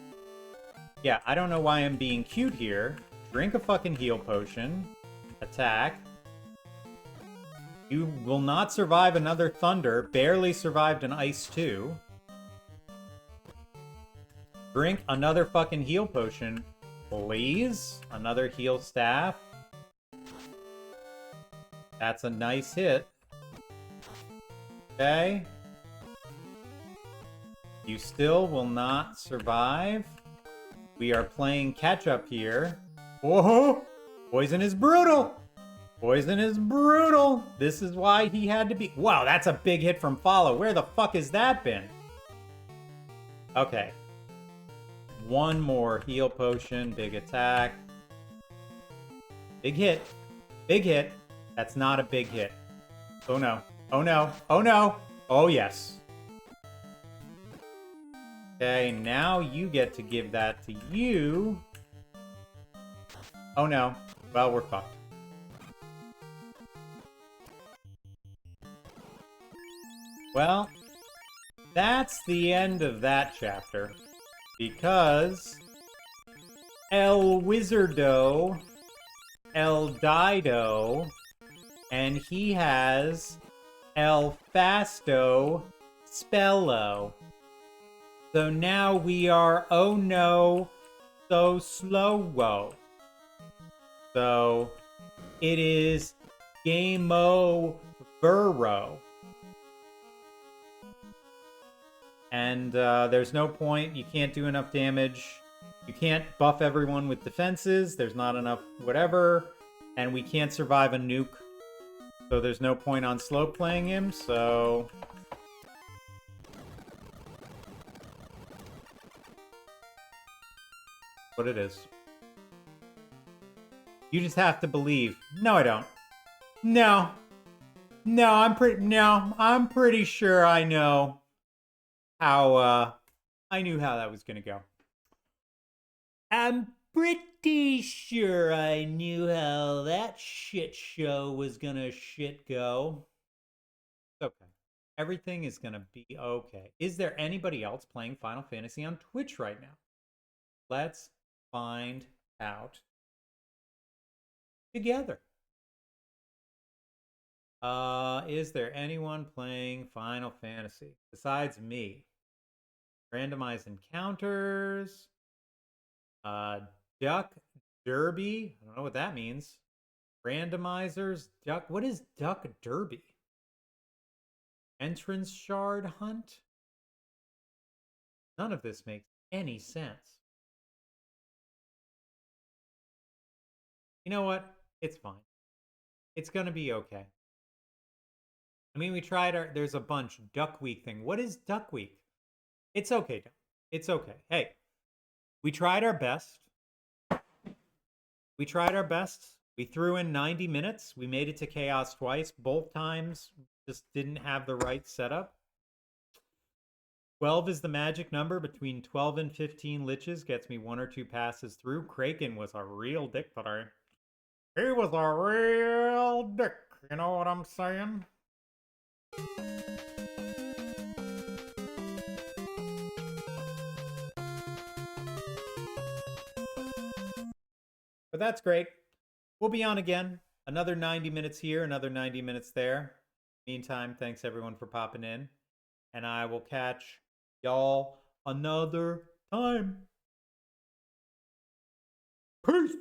Yeah, I don't know why I'm being cute here. Drink a fucking heal potion. Attack. You will not survive another thunder. Barely survived an ice 2. Drink another fucking heal potion. Please. Another heal staff. That's a nice hit. Okay. You still will not survive. We are playing catch-up here. Whoa! Poison is brutal! Poison is brutal! This is why he had to be... Wow, that's a big hit from Follow. Where the fuck has that been? Okay. One more heal potion. Big attack. Big hit. Big hit. That's not a big hit. Oh no. Oh no. Oh no. Oh yes. Okay, now you get to give that to you. Oh no. Well, we're fucked. Well, that's the end of that chapter. Because El Wizardo, El Dido, and he has El Fasto Spello. So now we are, oh no, so slow-wo. So it is Game Over. And there's no point. You can't do enough damage. You can't buff everyone with defenses. There's not enough whatever. And we can't survive a nuke. So there's no point on slow playing him. So... what it is. You just have to believe. No, I don't. No. No, I'm pretty sure I know how, I knew how that was gonna go. I'm pretty sure I knew how that shit show was gonna shit go. It's okay. Everything is gonna be okay. Is there anybody else playing Final Fantasy on Twitch right now? Let's find out together. Is there anyone playing Final Fantasy besides me? Randomized encounters. Duck Derby. I don't know what that means. Randomizers. Duck. What is Duck Derby? Entrance shard hunt. None of this makes any sense. You know what? It's fine. It's gonna be okay. I mean, we tried our... there's a bunch. Duck Week thing. What is Duck Week? It's okay, Duck. It's okay. Hey, we tried our best. We tried our best. We threw in 90 minutes. We made it to Chaos twice. Both times just didn't have the right setup. 12 is the magic number. Between 12 and 15 liches gets me 1 or 2 passes through. Kraken was a real dick today. He was a real dick. You know what I'm saying? But that's great. We'll be on again. Another 90 minutes here, another 90 minutes there. Meantime, thanks everyone for popping in. And I will catch y'all another time. Peace!